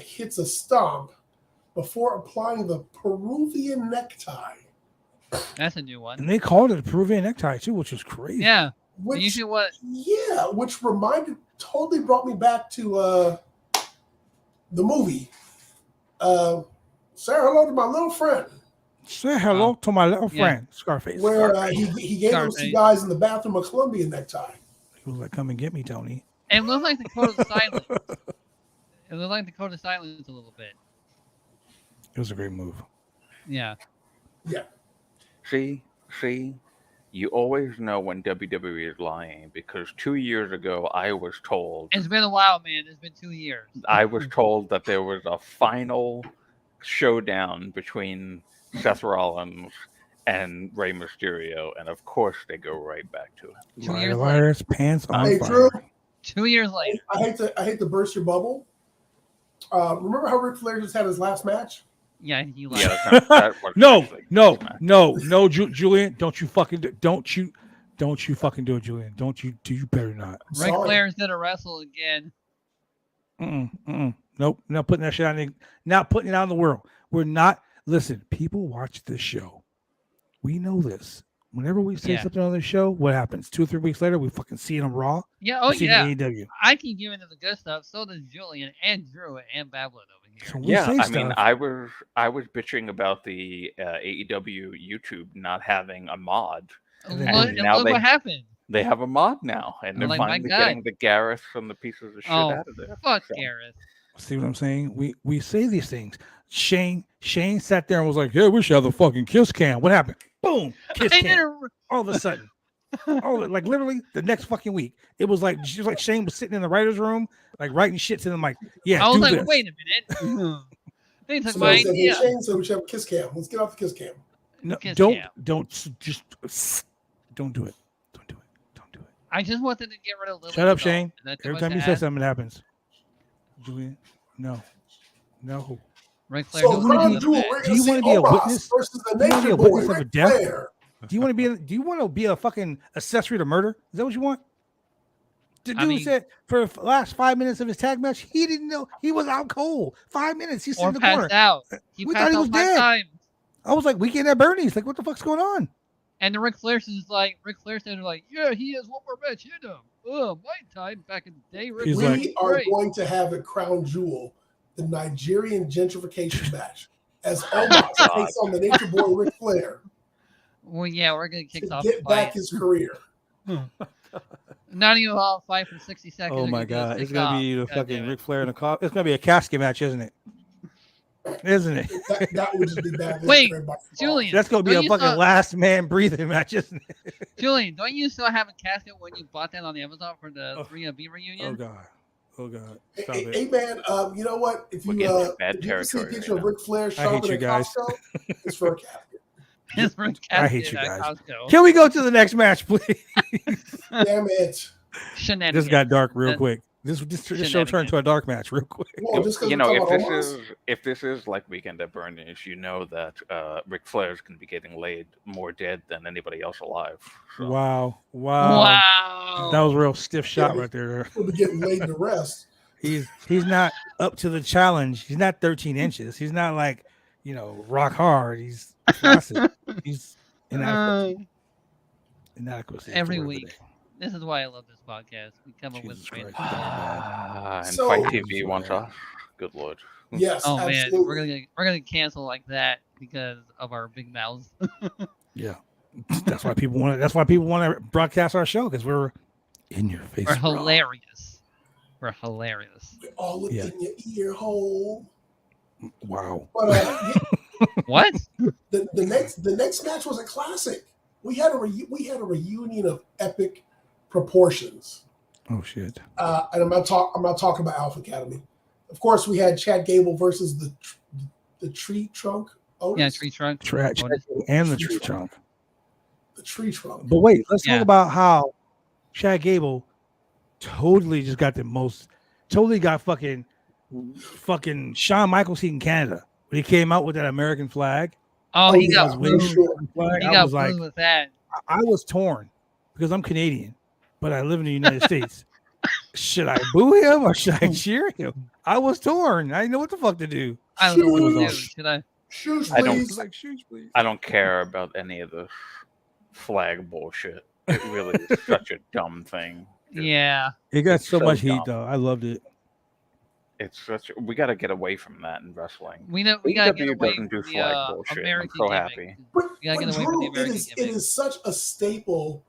hits a stomp before applying the Peruvian necktie. That's a new one. And they called it a Peruvian necktie too, which is crazy. Yeah. Which totally brought me back to the movie. Say hello to my little friend. Say hello to my little friend, Scarface. Where he gave those two guys in the bathroom a Colombian necktie. He was like, come and get me, Tony. And it looked like the Code of Silence. It looked like the Code of Silence a little bit. It was a great move. Yeah. Yeah. See, you always know when WWE is lying because 2 years ago I was told. It's been a while, man. It's been 2 years. I was told that there was a final showdown between Seth Rollins and Rey Mysterio, and of course they go right back to it. 2 years later, pants on hey, fire. Drew, 2 years later. I hate to burst your bubble. Remember how Ric Flair just had his last match? Yeah, he No, Julian, don't you fucking do it, Julian. You better not. Ric Flair's gonna wrestle again. Nope, not putting that shit out. Not putting it out in the world. We're not. Listen, people watch this show. We know this. Whenever we say something on this show, what happens? 2 or 3 weeks later, we fucking see it on Raw. Yeah, AEW. I keep giving them the good stuff. So does Julian and Drew and Babylon over here. So I was bitching about the AEW YouTube not having a mod. Look what happened. They have a mod now, and they're like, my finally God. getting the Gareth from the pieces of shit out of there. Fuck Gareth. See what I'm saying? We say these things. Shane sat there and was like, "Yeah, we should have the fucking kiss cam." What happened? Boom, kiss cam. All of a sudden, like literally the next fucking week, it was like Shane was sitting in the writer's room, like writing shit to them, like, "Yeah." I was do like, this. "Wait a minute." They took Somebody my said, idea. "Hey, Shane said we should have a kiss cam. Let's get off the kiss cam." No, Kiss don't cam. just don't do it. Don't do it. Don't do it. I just wanted to get rid of Lily. Shut up, Shane. That's Every what time to you say add. something, it happens. Julian, no. Ric Flair So doesn't Crown do Jewel, that. we're Do going you to wanna see be a Omos witness? versus the Do you wanna be Nature a Boy, witness of a Ric death? Flair. Do you want to be a fucking accessory to murder? Is that what you want? The dude said for the last 5 minutes of his tag match, he didn't know he was out cold. 5 minutes, he's in the corner. Out. We thought he was dead. Times. I was like, weekend at Bernie's. Like, what the fuck's going on? And the Ric Flair said, like, yeah, he has one more match in him. Oh, my time back in the day. We are going to have a Crown Jewel, the Nigerian gentrification match, as Omos takes on the Nature Boy Ric Flair. Well, yeah, we're gonna kick off. Get back his career. Not even all fight for 60 seconds. Oh my god, it's gonna be the fucking Ric Flair in a car. It's gonna be a casket match, isn't it? Isn't it? That would just be bad. Wait, Julian, that's gonna be a fucking last man breathing match, isn't it? Julian, don't you still have a casket when you bought that on the Amazon for the 3B reunion? Oh god. Stop it. Hey man, you know what? If you see a picture of Ric Flair shopping at Costco, it's for a casket. I hate you guys. Costco. Can we go to the next match, please? Damn it! This got dark real quick. This show turned to a dark match real quick. Well, if this is like Weekend at Bernie's, you know that Ric Flair's going to be getting laid more dead than anybody else alive. So. Wow! That was a real stiff shot right there. He'll be getting laid to rest. He's not up to the challenge. He's not 13 inches. He's not like rock hard. He's flaccid. He's inadequate. Every week. This is why I love this podcast. We come up with and Fight TV wants us. Good lord. Yes. Oh absolutely. man, we're gonna cancel like that because of our big mouths. Yeah, that's why people want. That's why people want to broadcast our show because we're in your face. We're hilarious. We're hilarious. We're all up in your ear hole. Wow. But, what? The next match was a classic. We had a reunion of epic proportions. Oh shit! And I'm not talking about Alpha Academy. Of course, we had Chad Gable versus the Tree Trunk. Otis. Yeah, Tree Trunk. And the Tree Trunk. The Tree Trunk. But wait, let's talk about how Chad Gable totally just got fucking Shawn Michaels in Canada when he came out with that American flag. Oh, he got booed. He got booed with that. I was torn because I'm Canadian, but I live in the United States. Should I boo him or should I cheer him? I was torn. I didn't know what the fuck to do. I don't know what to do. Should I? Shoes, please. Shoes, please. I don't care about any of the flag bullshit. It really is such a dumb thing. Yeah. It got so much heat though. I loved it. We got to get away from that in wrestling. We got to get away from the flag bullshit. American I'm so gimmick. happy. But Drew, it is such a staple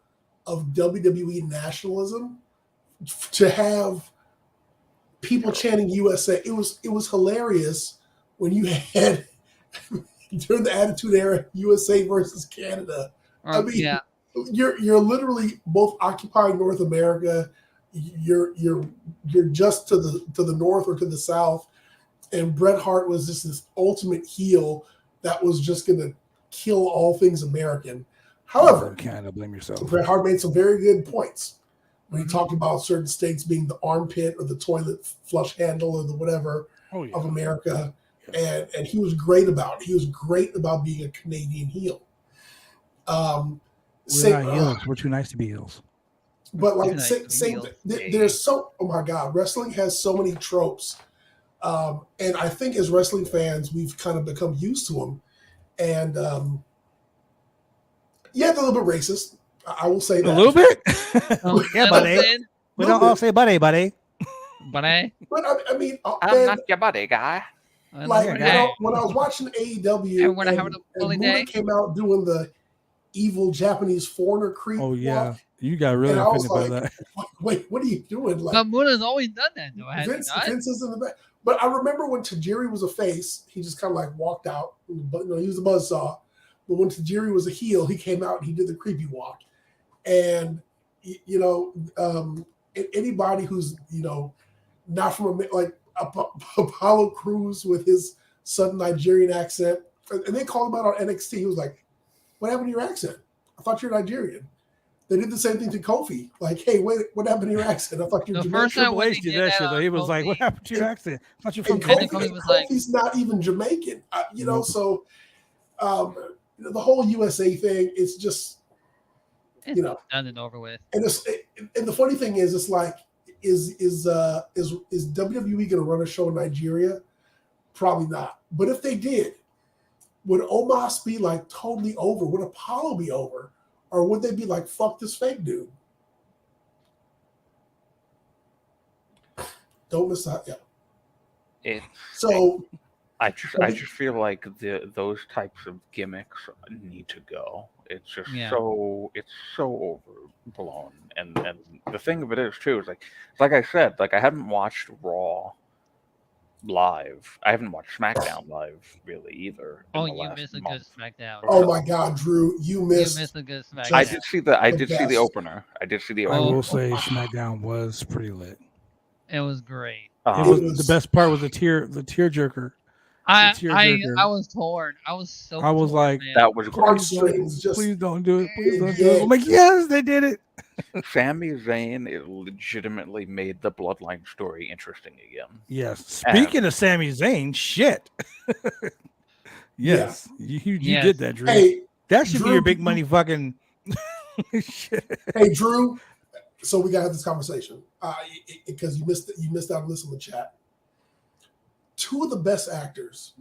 of WWE nationalism to have people chanting USA. It was hilarious when you had during the Attitude Era USA versus Canada. I mean, you're literally both occupying North America. You're just to the north or to the south, and Bret Hart was just this ultimate heel that was just going to kill all things American. However, Canada, blame yourself. Bret Hart made some very good points when he talked about certain states being the armpit or the toilet flush handle or the whatever of America, and he was great about it. He was great about being a Canadian heel. We're not heels. We're too nice to be heels. But like there's oh my God, wrestling has so many tropes, and I think as wrestling fans we've kind of become used to them, and they're a little bit racist. I will say that a little bit. Yeah, buddy. We don't all say buddy. But I mean, I'm not your buddy, guy. Like when I was watching AEW, and Buddha came out doing the evil Japanese foreigner creep. Oh yeah, walk. you got really And I was offended by like, that. wait, what are you doing? Like, But Muda's always done that though. Vince is in the back. But I remember when Tajiri was a face, he just kind of like walked out. But he was a buzzsaw. But when Tajiri was a heel, he came out and he did the creepy walk. And anybody who's not from like Apollo Crews with his Southern Nigerian accent, and they called him out on NXT. He was like, "What happened to your accent? I thought you're Nigerian." They did the same thing to Kofi. Like, "Hey, wait, what happened to your accent? I thought you were Jamaican." Triple H did that shit though. He was like, "What happened to your accent? I thought you're from Kofi's not even Jamaican, So the whole USA thing, it's just done and over with. And the funny thing is, it's like, is WWE going to run a show in Nigeria? Probably not. But if they did, would Omos be like totally over? Would Apollo be over? Or would they be like, fuck this fake dude? Don't miss out. Yeah. I just feel like those types of gimmicks need to go. It's just so overblown. And the thing of it is too is like I said, like I haven't watched Raw live. I haven't watched SmackDown live really either. You missed a good SmackDown. Oh my God, Drew, you missed a good SmackDown. I did see the opener. I will say SmackDown was pretty lit. It was great. The best part was the tearjerker. I was torn. I was torn, like, man. That was great. Please don't do it. Please don't do it. I'm like, yes, they did it. Sami Zayn, it legitimately made the Bloodline story interesting again. Yes. Speaking of Sami Zayn, shit. Yes. Yeah. You did that, Drew. Hey, that should be your big money fucking shit. Hey, Drew. So we gotta have this conversation. Because you missed out on this in the chat. Two of the best actors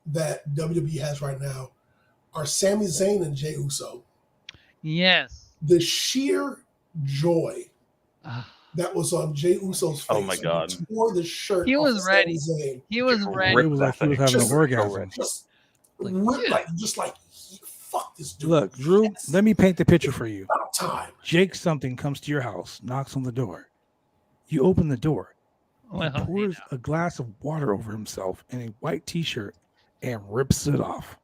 that WWE has right now are Sami Zayn and Jey Uso. Yes. The sheer joy that was on Jey Uso's face. Oh my God. He tore the shirt. He was ready. He was ready. It was like he was having an orgasm. Just like, fuck this dude. Look, Drew, let me paint the picture for you. About time. Jake something comes to your house, knocks on the door. You open the door. He pours a glass of water over himself in a white t-shirt and rips it off.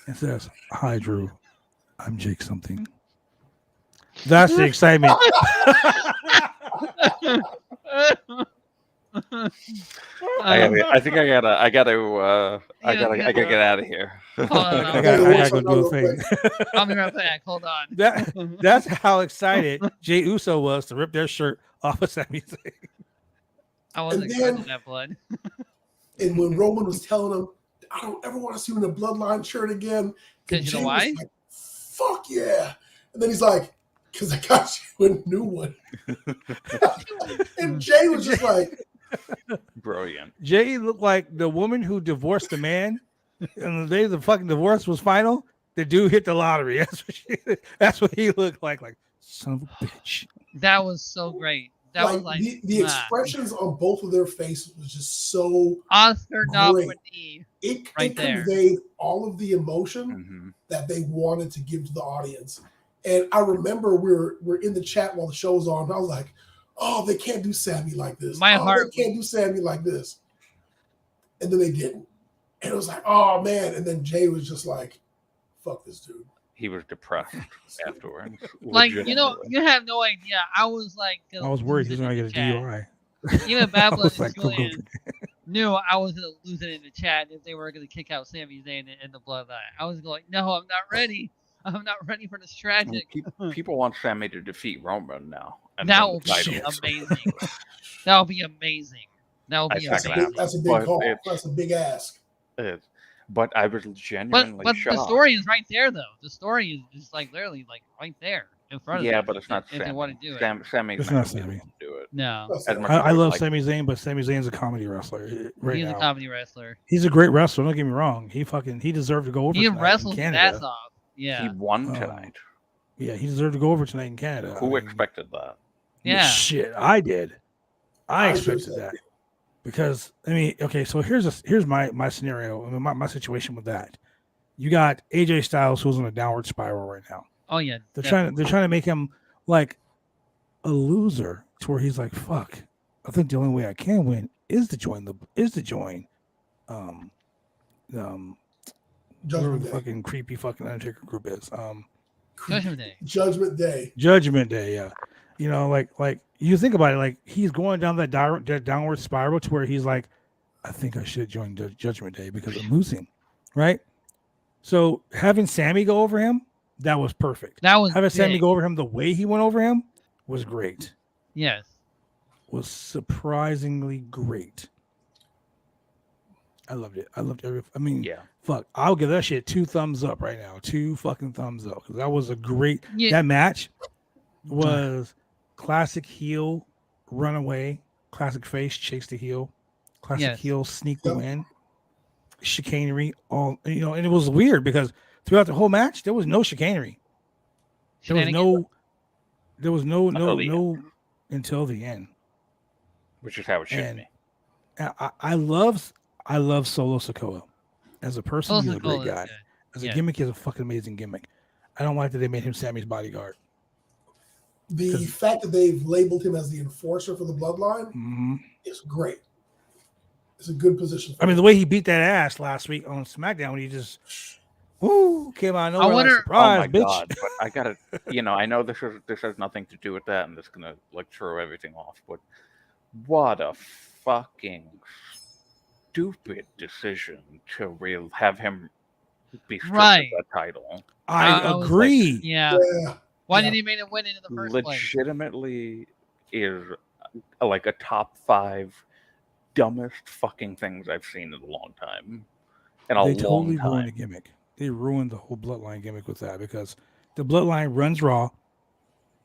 And says, "Hi, Drew. I'm Jake something." That's the excitement. I think I gotta get out of here. I gotta go do a thing. I'll be right back. Hold on. That's how excited Jey Uso was to rip their shirt off of Sami Zayn. I wasn't expecting that blood. And when Roman was telling him, "I don't ever want to see you in a Bloodline shirt again," because you know why? Like, fuck yeah! And then he's like, "Because I got you a new one." And Jay was just like, brilliant. Jay looked like the woman who divorced the man, and the day the fucking divorce was final, the dude hit the lottery. That's what he looked like. Like, son of a bitch. That was so great. That was like the expressions on both of their faces was just so Oscar nominee. It conveyed all of the emotion that they wanted to give to the audience. And I remember we're in the chat while the show was on. And I was like, "Oh, they can't do Sami like this. They can't do Sami like this." And then they didn't. And it was like, "Oh man!" And then Jay was just like, "Fuck this dude." He was depressed afterwards. Like, you have no idea. I was like, I was worried he was gonna get a DUI. Even Bad Blood and Julian knew I was gonna lose it in the chat if they were gonna kick out Sami Zayn in the Bloodline. I was going, "No, I'm not ready. I'm not ready for this tragic." People want Sami to defeat Roman now. That will be amazing. That will be amazing. That will be amazing. That's a big call. That's a big ask. It is. But I was genuinely but shocked. The story is right there, though. The story is just like literally like right there in front of them. Yeah, but it's not Sami. If they want to do it. It's not Sami. Do it. No. I love Sami Zayn, but Sami Zayn's a comedy wrestler. He's a comedy wrestler. He's a great wrestler. Don't get me wrong. He deserved to go over. He wrestles his ass off. Yeah. He won tonight. Yeah, he deserved to go over tonight in Canada. Who expected that? Yeah. Shit, I did. I expected that. Because okay, so here's my scenario, my situation with that. You got AJ Styles, who's on a downward spiral right now. Oh yeah, they're trying to make him like a loser to where he's like, fuck. I think the only way I can win is to join whatever the fucking creepy fucking Undertaker group is. Judgment Day. Yeah. You know, like you think about it, like he's going down that downward spiral to where he's like, I think I should join Judgment Day because I'm losing, right? So having Sami go over him, that was perfect. Having Sami go over him the way he went over him was great. Yes. Was surprisingly great. I loved it. Fuck. I'll give that shit 2 thumbs up right now. 2 fucking thumbs up. Because that was a great that match was classic heel runaway, classic face chase the heel, classic heel sneak the win. Chicanery, all and it was weird because throughout the whole match there was no chicanery. There was no until the end, which is how it should be. I love Solo Sikoa as a person. He's a great guy. As a gimmick, he's a fucking amazing gimmick. I don't like that they made him Sammy's bodyguard. The fact that they've labeled him as the enforcer for the Bloodline is great. It's a good position. The way he beat that ass last week on SmackDown, when he just came out of nowhere. I wonder, surprise, oh my bitch. God! But I gotta, I know this has nothing to do with that, and it's gonna like throw everything off. But what a fucking stupid decision to have him be stripped of that title. I agree. Like, Why did he make him win it in the first place? Legitimately is like a top 5 dumbest fucking things I've seen in a long time. They totally ruined the gimmick. They ruined the whole Bloodline gimmick with that because the Bloodline runs Raw.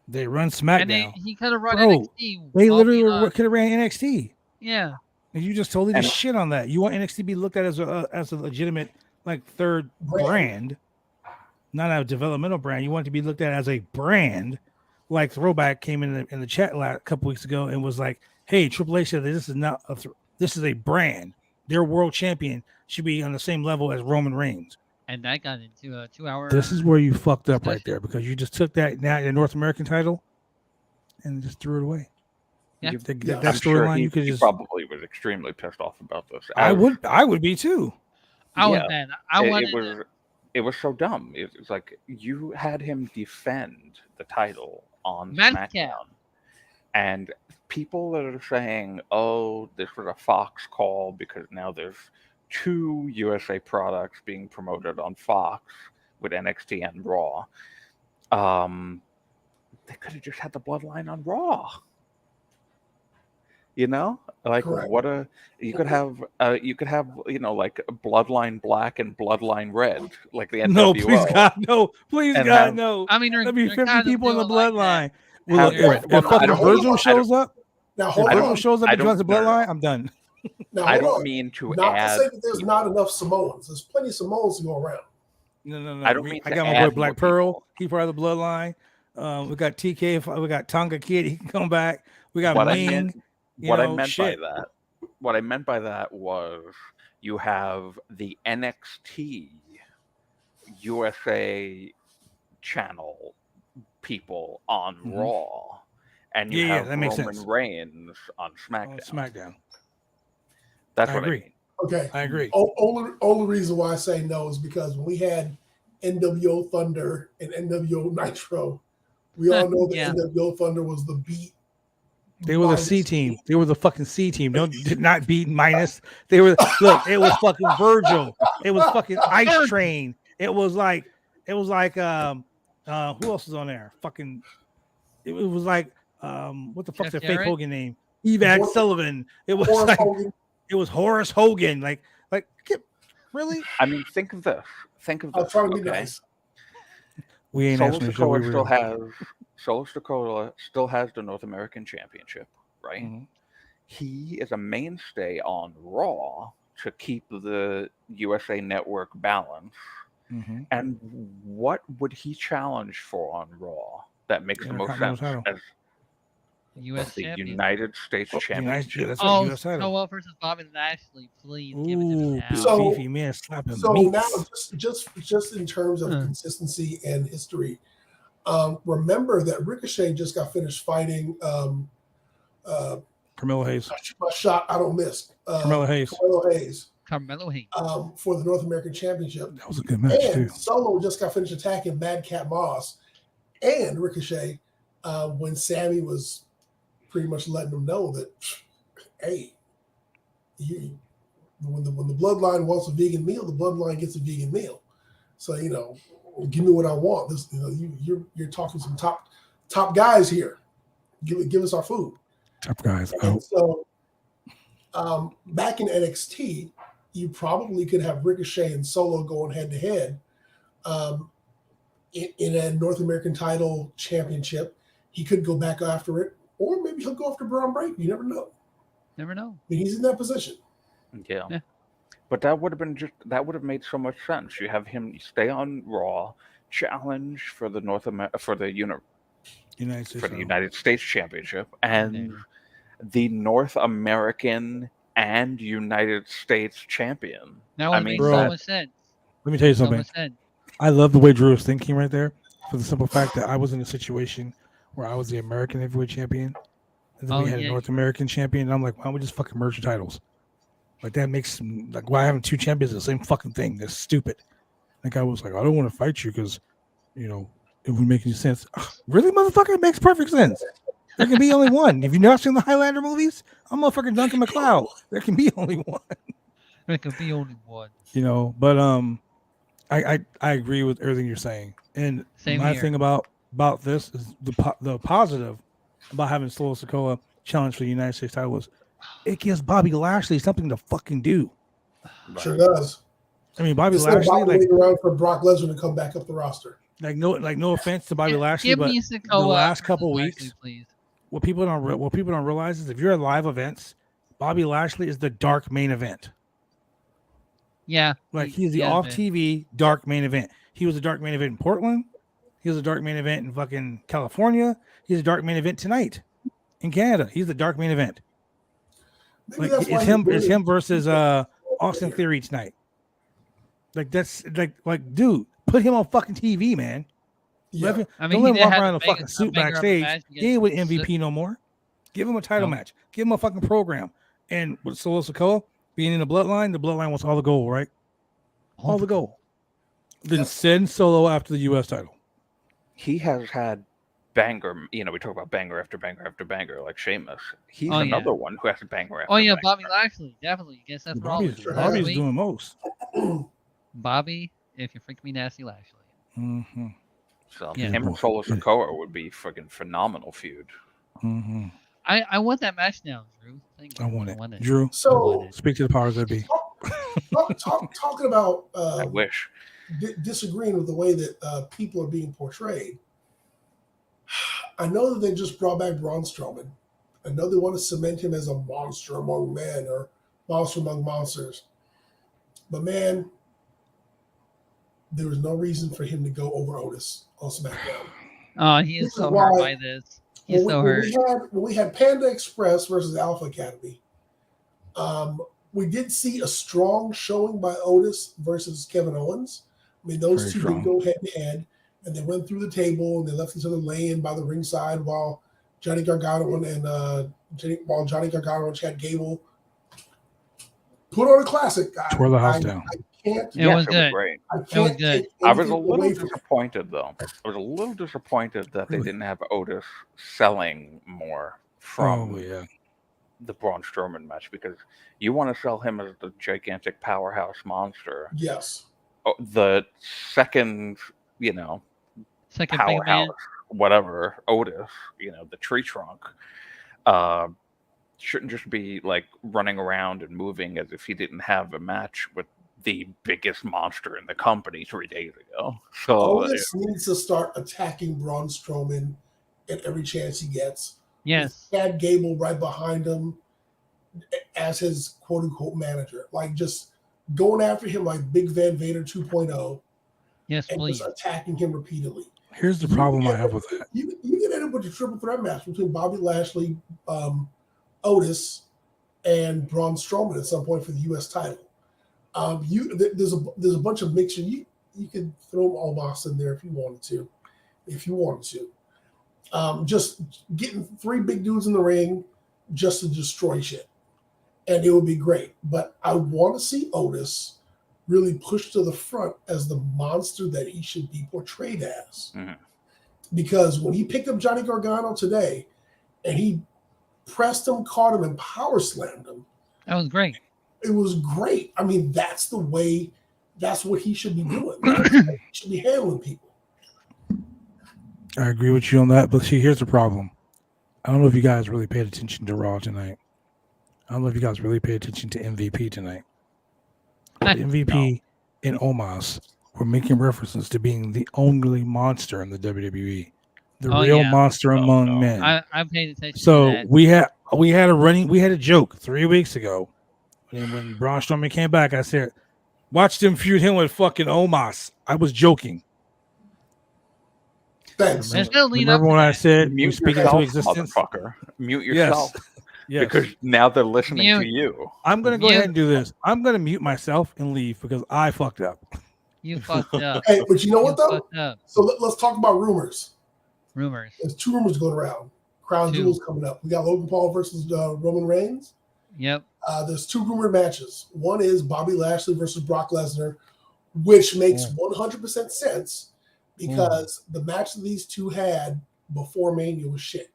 They run SmackDown. And he could have run NXT. They literally could have ran NXT. Yeah. And you just totally just shit on that. You want NXT to be looked at as a legitimate like third brand, not a developmental brand. You want it to be looked at as a brand. Like Throwback came in the chat a couple weeks ago and was like, "Hey, Triple H said that this is not this is a brand. Their world champion should be on the same level as Roman Reigns." And that got into a 2-hour. This is where you fucked up right there because you just took that North American title and just threw it away. Yeah. That storyline you could just probably was extremely pissed off about this. I would be too. It was so dumb. It's like you had him defend the title on SmackDown, and people that are saying, "Oh, this was a Fox call because now there's 2 USA products being promoted on Fox with NXT and Raw." They could have just had the Bloodline on Raw. Like correct. you could have like Bloodline Black and Bloodline Red, like the NWO. No, please God, no, please God, no. There'd be 50 people in the Bloodline. Like if fucking Virgil shows up, now hold on. Virgil shows up and joins the Bloodline, I'm done. Now, I don't mean to not add. to say that there's not enough Samoans. There's plenty of Samoans to go around. No. I don't mean I got my boy Black Pearl. He's part of the Bloodline. We got TK. We got Tonga Kid. He can come back. We got Ming. What I meant by that was you have the NXT USA channel people on Raw, and you have Roman Reigns on SmackDown. That's what I mean. Okay, I agree. Only reason why I say no is because when we had NWO Thunder and NWO Nitro, we all know that NWO Thunder was the beat. They were the C team. They were the fucking C team. Did not beat minus. They were it was fucking Virgil. It was fucking Ice Train. It was like who else was on there? Fucking it was like what the fuck's that fake Hogan name? Evad Sullivan. It was Horace Hogan. It was Horace Hogan. Like really? I mean, think of this. I'm trying to be nice. We ain't actually Solo Sikoa still has the North American Championship, right? Mm-hmm. He is a mainstay on Raw to keep the USA Network balance. Mm-hmm. And what would he challenge for on Raw that makes the most sense? U.S. The champion. United States Championship. That's right, U.S. title. Sikoa versus Bobby Lashley. Please give it to me now. Big beefy man slapping So meats. now, just in terms of consistency and history, remember that Ricochet just got finished fighting Carmelo Hayes. My shot, I don't miss. Carmelo Hayes. For the North American Championship. That was a good match, too. Solo just got finished attacking Madcap Moss and Ricochet when Sami was pretty much letting them know that, hey, when the Bloodline wants a vegan meal, the Bloodline gets a vegan meal. So, give me what I want. This, you're talking some top guys here. Give us our food. Top guys. And so, back in NXT, you probably could have Ricochet and Solo going head to head in a North American title championship. He could go back after it, or maybe he'll go after Braun Breaker. You never know. I mean, he's in that position. Yeah. But that would have made so much sense. You have him stay on Raw, challenge for the United States Championship, and the North American and United States champion. That would make so much sense. Let me tell you something. I love the way Drew was thinking right there, for the simple fact that I was in a situation where I was the American heavyweight champion, and then we had a North American champion, and I'm like, why don't we just fucking merge the titles? Like, that makes, like, why having two champions the same fucking thing? That's stupid. Like, I was like, I don't want to fight you because, it would make any sense. Really, motherfucker? It makes perfect sense. There can be only one. If you've not seen the Highlander movies, I'm motherfucking Duncan McLeod. There can be only one. There can be only one. But I agree with everything you're saying. And my thing about this is the positive about having Solo Sikoa challenge for the United States title was it gives Bobby Lashley something to fucking do. Sure does. I mean, Bobby Lashley waiting around for Brock Lesnar to come back up the roster. No offense to Bobby Lashley, but the last couple weeks, please. What people don't realize is if you're at live events, Bobby Lashley is the dark main event. Yeah, he's the off TV dark main event. He was a dark main event in Portland. He was a dark main event in fucking California. He's a dark main event tonight in Canada. He's the dark main event. It's him versus Austin Theory tonight. That's like, dude, put him on fucking TV, man. Yeah. Don't let him walk around in a fucking suit backstage. He ain't with MVP no more. Give him a title match. Give him a fucking program. And with Solo Sikoa being in the Bloodline wants all the gold, right? All the gold. Then send Solo after the U.S. title. He has had banger. We talk about banger after banger after banger, like Sheamus. He's another one who has a banger after banger. Bobby Lashley, definitely. Guess that's Bobby's doing most. Bobby, if you freak me nasty Lashley. Mm-hmm. So him and Solo Sikoa would be freaking phenomenal feud. Mm-hmm. I want that match now, Drew. Thank you. I want it. Drew, speak to the powers that be. Talking about I wish. Disagreeing with the way that people are being portrayed. I know that they just brought back Braun Strowman. I know they want to cement him as a monster among men or monster among monsters. But man, there was no reason for him to go over Otis on SmackDown. Oh, he is so hurt by this. He's so hurt. When we had Panda Express versus Alpha Academy, we did see a strong showing by Otis versus Kevin Owens. I mean, those two did go head to head, and they went through the table and they left each other laying by the ringside while Johnny Gargano and Chad Gable put on a classic. Tore the house down. It was good. It was good. I was a little disappointed, though. I was a little disappointed that they didn't have Otis selling more from the Braun Strowman match, because you want to sell him as the gigantic powerhouse monster. Yes. The second powerhouse, whatever, Otis, the tree trunk, shouldn't just be like running around and moving as if he didn't have a match with the biggest monster in the company 3 days ago. So Otis needs to start attacking Braun Strowman at every chance he gets. Yes. Chad Gable right behind him as his quote unquote manager. Like, just going after him like Big Van Vader 2.0. Yes, and please. just attacking him repeatedly. Here's the problem I have with that. You can end up with a triple threat match between Bobby Lashley, Otis, and Braun Strowman at some point for the U.S. title. There's a bunch of mixture. You could throw Omos in there if you wanted to. Just getting 3 big dudes in the ring just to destroy shit, and it would be great. But I want to see Otis really pushed to the front as the monster that he should be portrayed as. Mm-hmm. Because when he picked up Johnny Gargano today, and he pressed him, caught him, and power slammed him, that was great. It was great. I mean, that's the way. That's what he should be doing. He should be handling people. I agree with you on that, but see, here's the problem. I don't know if you guys really paid attention to Raw tonight. I don't know if you guys really paid attention to MVP tonight. But MVP and Omos were making references to being the only monster in the WWE, the real monster among men. I'm paying attention. So to that. we had a joke 3 weeks ago, and when Braun Strowman came back, I said, "Watch them feud him with fucking Omos." I was joking. Thanks. Remember when I said mute speak yourself, into existence? Motherfucker. Mute yourself. Yes. Because now they're listening to you. I'm going to go ahead and do this. I'm going to mute myself and leave because I fucked up. You fucked up. Hey, but you know what, though? So let's talk about rumors. There's 2 rumors going around. Crown Jewel's coming up. We got Logan Paul versus Roman Reigns. Yep. There's 2 rumored matches. One is Bobby Lashley versus Brock Lesnar, which makes 100% sense because the match that these 2 had before Mania was shit.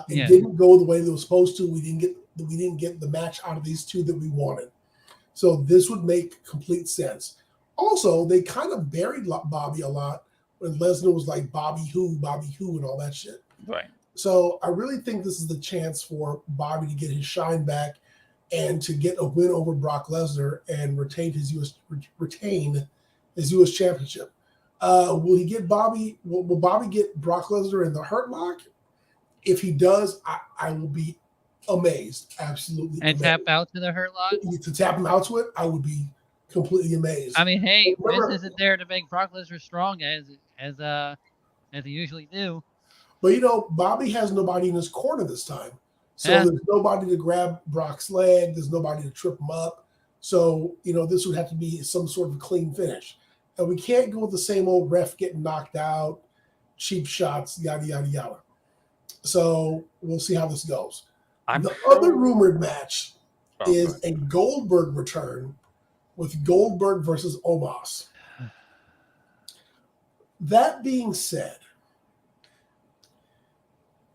It didn't go the way they were supposed to. We didn't get the match out of these 2 that we wanted. So this would make complete sense. Also, they kind of buried Bobby a lot when Lesnar was like Bobby who, and all that shit. Right. So I really think this is the chance for Bobby to get his shine back and to get a win over Brock Lesnar and retain his U.S. championship. Will he get Bobby? Will Bobby get Brock Lesnar in the Hurt Lock? If he does, I will be amazed. Absolutely. And amazed. Tap out to the Hurt Lock? To tap him out to it, I would be completely amazed. I mean, hey, Vince isn't there to make Brock Lesnar strong as they usually do. But Bobby has nobody in his corner this time. So there's nobody to grab Brock's leg. There's nobody to trip him up. So, this would have to be some sort of clean finish. And we can't go with the same old ref getting knocked out, cheap shots, yada, yada, yada. So we'll see how this goes. Other rumored match is a Goldberg return with Goldberg versus Omos. That being said,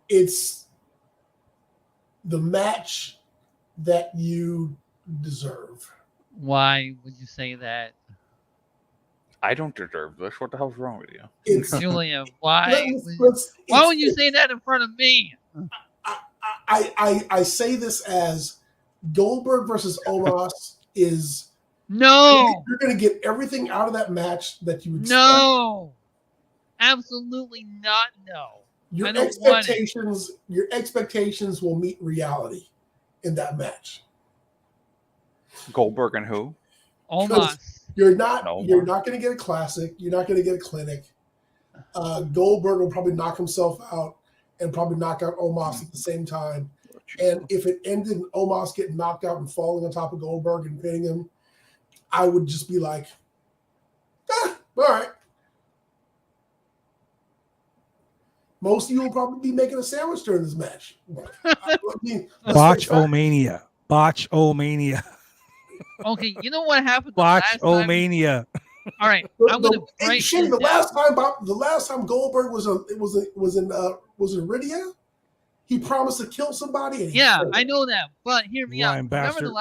it's the match that you deserve. Why would you say that? I don't deserve this. What the hell's wrong with you? It's Julia, why would you say that in front of me? I say this as Goldberg versus Omos is you're going to get everything out of that match that you expect. No, absolutely not. No, your expectations will meet reality in that match. Goldberg and who? Omos. You're not going to get a classic. You're not going to get a clinic. Goldberg will probably knock himself out and probably knock out Omos at the same time. And if it ended in Omos getting knocked out and falling on top of Goldberg and pinning him, I would just be like, all right. Most of you will probably be making a sandwich during this match. Botch-o-mania. Botch-o-mania. Okay, you know what happened? Botch-o-mania. All right, I'm going to break the last time Goldberg was in Iridia, he promised to kill somebody. And I know that, but hear me out. Remember the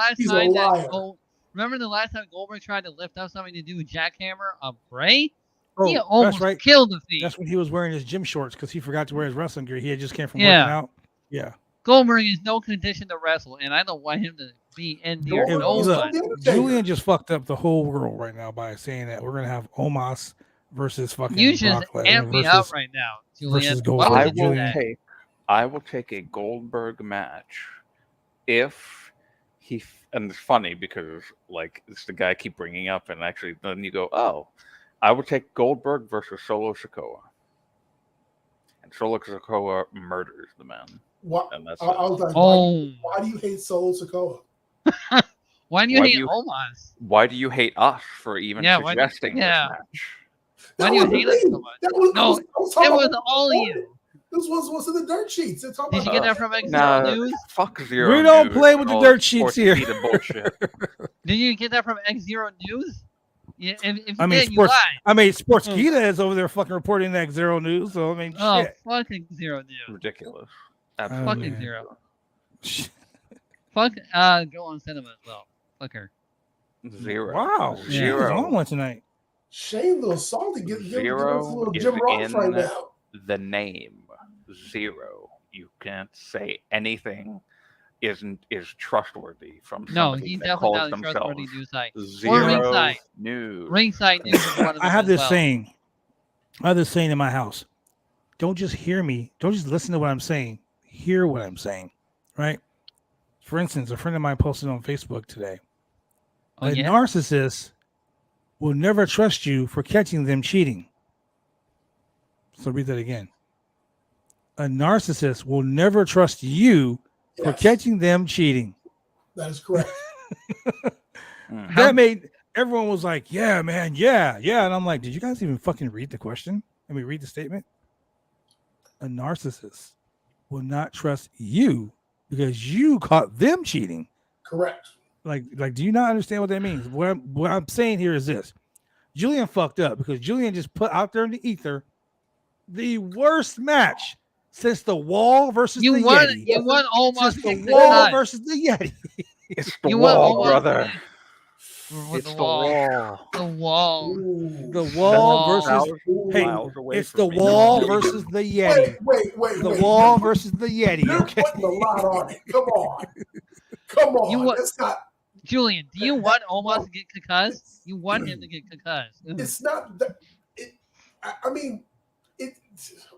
last time Goldberg tried to lift up something to do with jackhammer on Bray? He almost killed the Fiend. That's when he was wearing his gym shorts because he forgot to wear his wrestling gear. He had just came from working out. Yeah. Goldberg is no condition to wrestle, and I don't want him to be in there. Julian just fucked up the whole world right now by saying that we're going to have Omos versus fucking You just amp me up right now, Julian. I will take a Goldberg match if he... And it's funny because, it's the guy I keep bringing up, and actually then you go, I would take Goldberg versus Solo Sikoa. Solo Sikoa murders the man. What? And that's I was like, why do you hate Solo Sikoa? Why do you hate Omos? Why do you hate us for even suggesting this match? Why do you hate us so much? It was all you. This was what's in the dirt sheets. Did you get that from X0 News? Fuck Zero. We don't play with the dirt sheets here. Bullshit. Did you get that from X0 News? Yeah, if I mean, did, you lied. Sportskeeda is over there fucking reporting that X0 News. So I mean, shit. Fucking X0 News. Ridiculous. Absolutely. Fucking Zero. Fuck. Go on cinema as well. Fuck her. Zero. Wow. Yeah. Zero on one tonight. Shane, a little salty. Zero us a little Jim Ross right now. The name Zero. You can't say anything is trustworthy from somebody he's that definitely calls not a trustworthy themselves news site. Zero Or Ringside. News. Ringside News is one of them. I have this saying. I have this saying in my house. Don't just hear me. Don't just listen to what I'm saying. Hear what I'm saying. Right? For instance, a friend of mine posted on Facebook today. A narcissist will never trust you for catching them cheating. So read that again. A narcissist will never trust you for catching them cheating. That is correct. That made everyone was like, yeah, man, yeah. And I'm like, did you guys even fucking read the question? Read the statement. A narcissist will not trust you because you caught them cheating. Correct. Like, do you not understand what that means? What I'm saying here is this. Julian fucked up because Julian just put out there in the ether the worst match since the Wall versus the Yeti. You won almost since the Wall versus the Yeti. It's the Wall, brother. It's the Wall. The Wall. The Wall versus. Hey, it's the Wall versus the Yeti. Wait. The Wall versus the Yeti. You're putting a lot on it. Come on. It's not. Julian, do you want Omos to get concussed? You want him to get concussed. It's not that.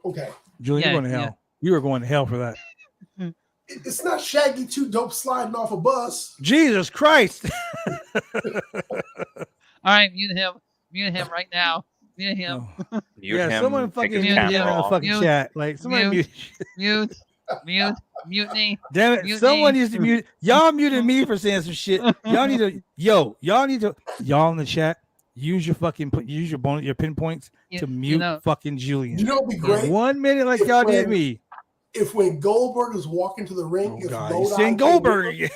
Okay. Julian, you're going to hell. You are going to hell for that. It's not Shaggy 2 Dope sliding off a bus. Jesus Christ. All right, mute him right now. Mute him. Mute him. Someone fucking mute him in the fucking chat. Like, somebody mute. Mutiny. Damn it! Someone needs to mute. Y'all muted me for saying some shit. Y'all need to. Y'all in the chat. Use your pinpoints to mute fucking Julian. You know what'd be great? 1 minute like y'all did me. If when Goldberg was walking to the ring, he's saying Goldberg again,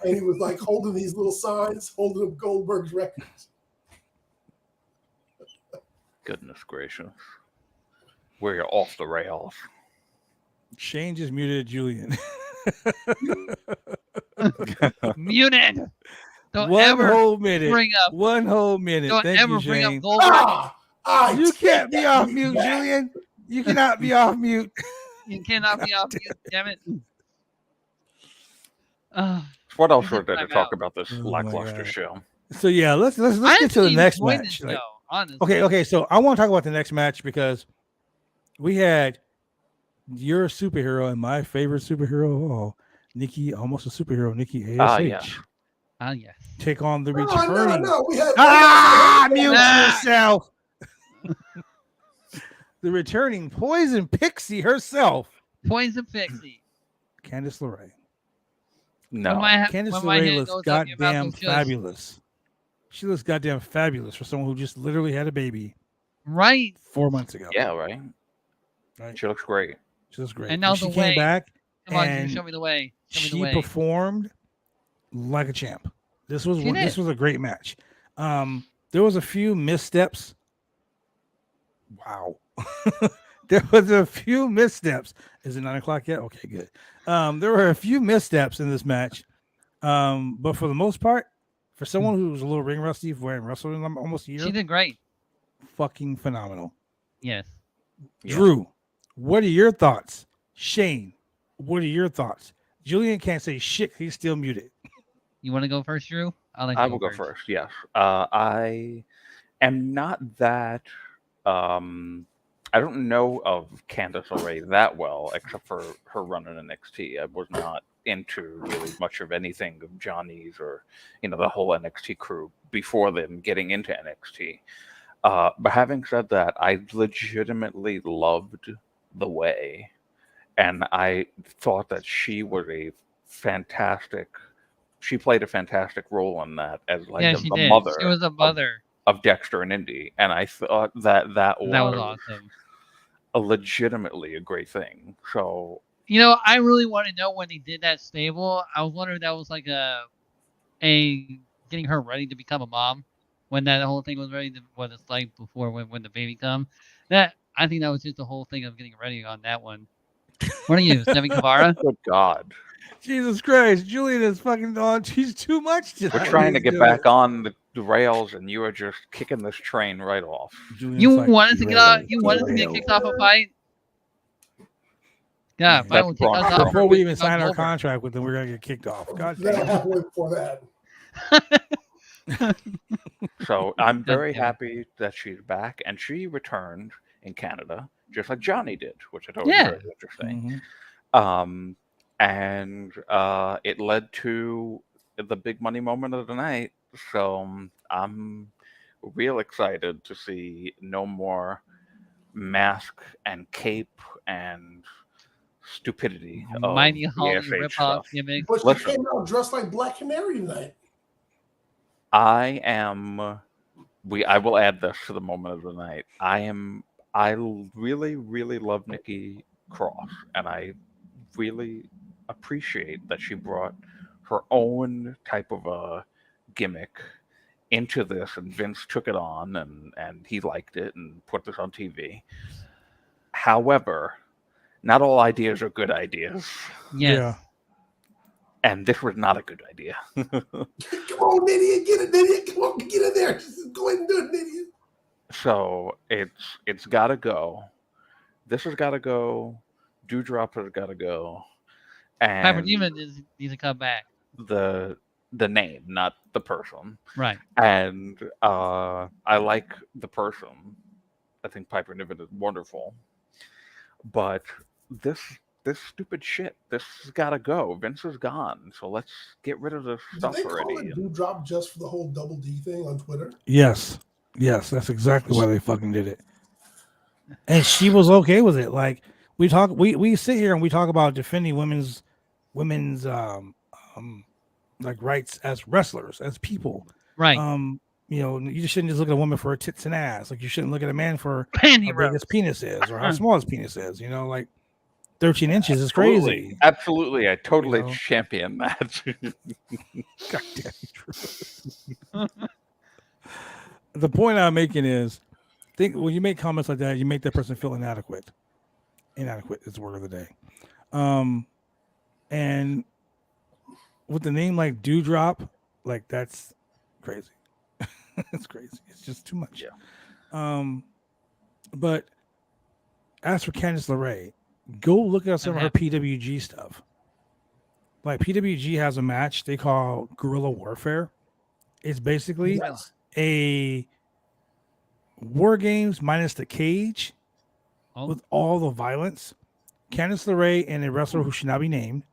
and he was like holding these little signs, holding up Goldberg's records. Goodness gracious, we're off the rails. Shane just muted Julian. Muted. Don't One ever whole minute. Bring up. One whole minute. Don't Thank ever you, bring Shane. up Goldberg. You can't be off mute, Julian. You cannot be off mute. You cannot be off mute. Damn it. What else were there to talk about this lackluster show? So yeah, let's get to the next match. Okay. So I want to talk about the next match because we had your superhero and my favorite superhero of all, Nikki, almost a superhero, Nikki ASH. Yes. Take on the returning. Mute yourself. The returning Poison Pixie herself. Poison Pixie. Candice LeRae. No. Candice LeRae looks goddamn fabulous. She looks goddamn fabulous for someone who just literally had a baby. Right. 4 months ago. Yeah, right. She looks great. She looks great. And now she came back. Come on, show me the way. She performed like a champ. This was a great match. There was a few missteps. Wow. There was a few missteps. Is it 9 o'clock yet? Okay, good. There were a few missteps in this match. But for the most part, for someone who was a little ring rusty for having wrestled in almost a year, she did great. Fucking phenomenal. Yes. Drew, what are your thoughts? Shane, what are your thoughts? Julian can't say shit. He's still muted. You want to go first, Drew? I will go first. Yes. I am not that. I don't know of Candice LeRae that well, except for her run in NXT. I was not into really much of anything of Johnny's or the whole NXT crew before them getting into NXT. But having said that, I legitimately loved the way. And I thought that she was she played a fantastic role in that as like she a did. mother. She was a mother of Dexter and Indy. And I thought that was awesome. Legitimately a great thing. So, I really want to know when they did that stable. I was wondering if that was like a getting her ready to become a mom when that whole thing was ready to what it's like before when the baby come. That I think that was just the whole thing of getting ready on that one. What are you, Sammy Guevara? Good God. Jesus Christ, Julian is fucking on. She's too much. We're trying to get back on the rails, and you are just kicking this train right off. You want us to get off? You want us to get kicked off a fight? Yeah, if I will kick us off before we even sign our contract with them, we're gonna get kicked off. God damn. Halfway before that. So I'm very happy that she's back, and she returned in Canada just like Johnny did, which I thought was very interesting. And it led to the big money moment of the night. So I'm real excited to see no more mask and cape and stupidity of Mighty Holly AFH ripoff stuff. gimmicks. But she came out dressed like Black Canary tonight. I will add this to the moment of the night. I really, really love Nikki Cross, and I really appreciate that she brought her own type of a gimmick into this, and Vince took it on, and he liked it and put this on TV. However, not all ideas are good ideas. Yeah. And this was not a good idea. Come on, Nidia, get it, Nidia. Come on, get in there. Just go ahead and do it, Nidia. So it's got to go. This has got to go. Dewdrop has got to go. And Piper Demon needs to come back. The name, not the person. Right. And I like the person. I think Piper Niven is wonderful. But this stupid shit, this has got to go. Vince is gone, so let's get rid of this stuff already. Did they call it Dewdrop just for the whole Double D thing on Twitter? Yes, that's exactly why they fucking did it. And she was okay with it. Like we sit here and we talk about defending women's like rights as wrestlers, as people. Right. You just shouldn't just look at a woman for her tits and ass. Like you shouldn't look at a man for how big his penis is or how small his penis is. Like 13 inches is crazy. Absolutely. I totally champion that. God damn it. The point I'm making is, when you make comments like that, you make that person feel inadequate. Inadequate is the word of the day. And with the name like Dewdrop, like that's crazy. It's crazy. It's just too much. Yeah. But as for Candice LeRae, go look at some of her PWG stuff. Like PWG has a match they call Guerrilla Warfare. It's basically a War Games minus the cage with all the violence. Candice LeRae and a wrestler who should not be named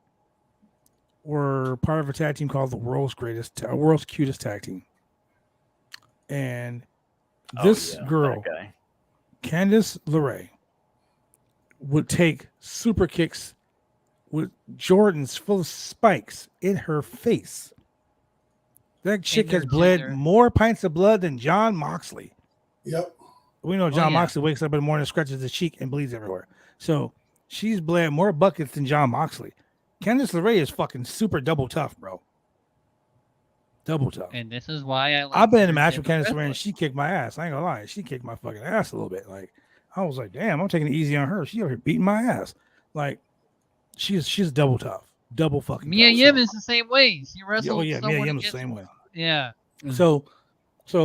were part of a tag team called the World's Cutest Tag Team. And this girl, Candice LeRae, would take super kicks with Jordans full of spikes in her face. That chick has bled more pints of blood than John Moxley. Yep. We know John Moxley wakes up in the morning, scratches his cheek, and bleeds everywhere. So she's bled more buckets than John Moxley. Candice LeRae is fucking super double tough, bro. Double tough. And this is why I've been in a match with Candice LeRae and she kicked my ass. I ain't gonna lie. She kicked my fucking ass a little bit. Like, I was like, damn, I'm taking it easy on her. She over here beating my ass. Like, she's double tough. Double fucking Mia tough. Yim is the same way. She wrestled Mia Yim's the same way. Yeah. So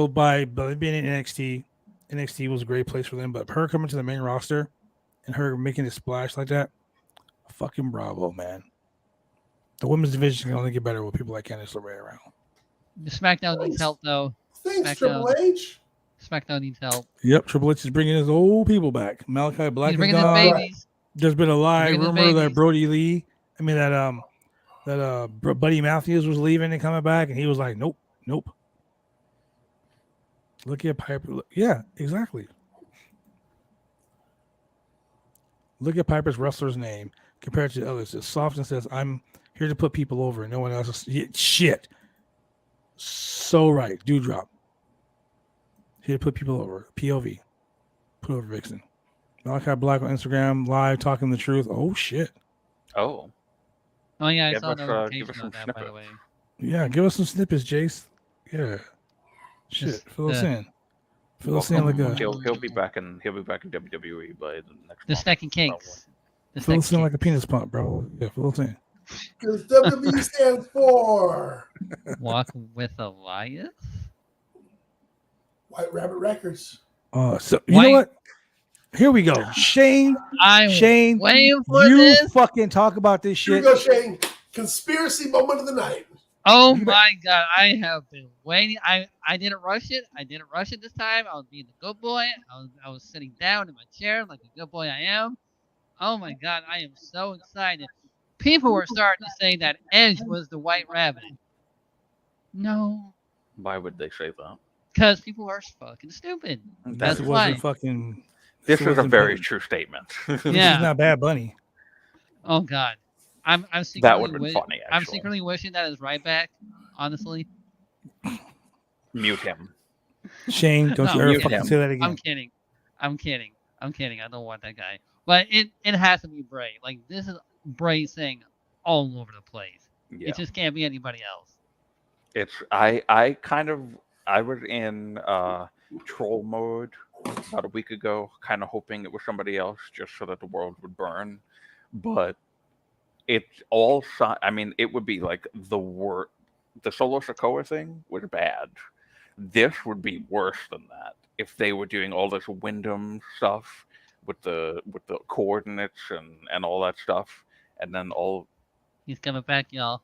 by being in NXT was a great place for them. But her coming to the main roster and her making a splash like that, fucking bravo, man. The women's division can only get better with people like Candice LeRae around. The SmackDown needs help, though. Thanks, Triple H. SmackDown needs help. Yep, Triple H is bringing his old people back. Malachi Black is gone. Babies. There's been a lie rumor that Buddy Matthews was leaving and coming back, and he was like, nope. Look at Piper. Yeah, exactly. Look at Piper's wrestler's name compared to others. It's soft and says, I'm here to put people over and no one else is shit. So right. Dewdrop. Here to put people over. POV. Put over Vixen. Malachi Black on Instagram, live, talking the truth. Oh, shit. Oh. Oh, yeah, I Give saw us, notification give us on some that, by the snippets. way. Yeah, give us some snippets, Jace. Yeah. Shit. Just Fill us in. Fill us in Welcome. like a... He'll be back in WWE by the next The month, stacking cakes. The Fill us in stacking like a cakes. penis pump, bro. Yeah, fill us in. Because WWE stands for Walk with Elias? White Rabbit Records. So you know what? Here we go. Shane, waiting for you this. fucking talk about this Here we shit. go, Shane. Conspiracy moment of the night. Oh my god, I have been waiting. I didn't rush it. I didn't rush it this time. I was being the good boy. I was sitting down in my chair like the good boy I am. Oh my god, I am so excited. People were starting to say that Edge was the White Rabbit. No. Why would they say that? Because people are fucking stupid. That's why. This is a very true statement. This is not Bad Bunny. Oh god. I'm secretly that would have been funny, actually. I'm secretly wishing that is right back, honestly. Mute him. Shane, don't you ever fucking say that again. I'm kidding. I don't want that guy. But it has to be Bray. Like, this is Bray saying all over the place. Yeah. It just can't be anybody else. It's I was in troll mode about a week ago, kind of hoping it was somebody else just so that the world would burn. But it's all, I mean, it would be like the worst. The Solo Sikoa thing was bad. This would be worse than that if they were doing all this Wyndham stuff with the coordinates and all that stuff, and then all. He's coming back, y'all.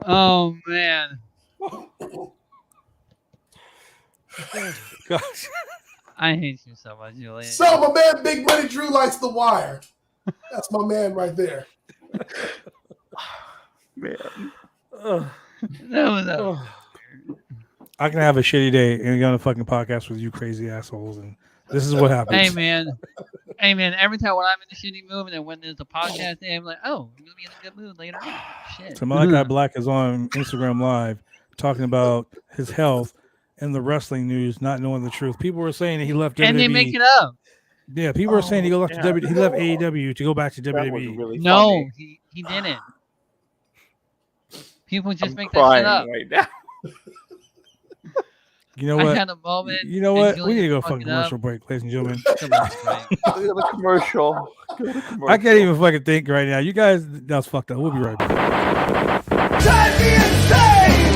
Oh man. Gosh. I hate you so much, Julian. So my man Big Money Drew likes The Wire. That's my man right there. Man. I can have a shitty day and get on a fucking podcast with you crazy assholes, and this is what happens. Hey man, every time when I'm in a shitty mood and when there's a podcast day, I'm like, oh, I'm gonna be in a good mood later on. Shit. So Malachi Black is on Instagram Live talking about his health and the wrestling news, not knowing the truth. People were saying that he left WWE. And they make it up. Yeah, people were saying he left WWE. He left AEW to go back to WWE. Really no, funny. he didn't. People just I'm make that shit up. right now. You know what? I had a moment. You know what? We Julian need to go fucking fucking commercial break, ladies and gentlemen. The commercial. I can't even fucking think right now. You guys, that's fucked up. We'll be right back. Drive me insane!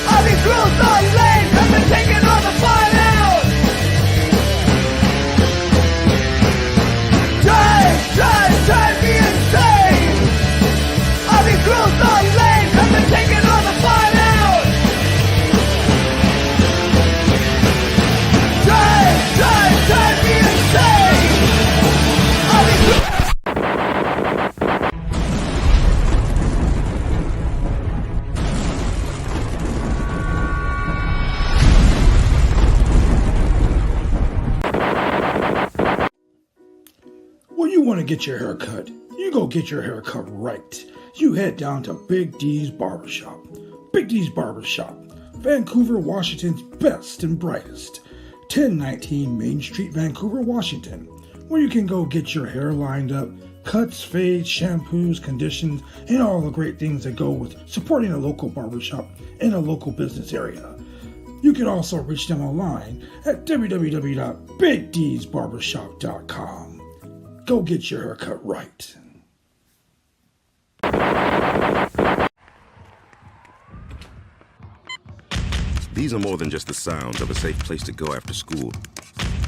All these rules are lame, have been taking all the fun out! Drive me insane! All these rules are lame, have been taking all the fun out! Drive me insane! All these When you want to get your hair cut, you go get your hair cut right. You head down to Big D's Barbershop. Big D's Barbershop, Vancouver, Washington's best and brightest. 1019 Main Street, Vancouver, Washington, where you can go get your hair lined up, cuts, fades, shampoos, conditions, and all the great things that go with supporting a local barbershop in a local business area. You can also reach them online at www.bigdsbarbershop.com. Go get your haircut right. These are more than just the sounds of a safe place to go after school.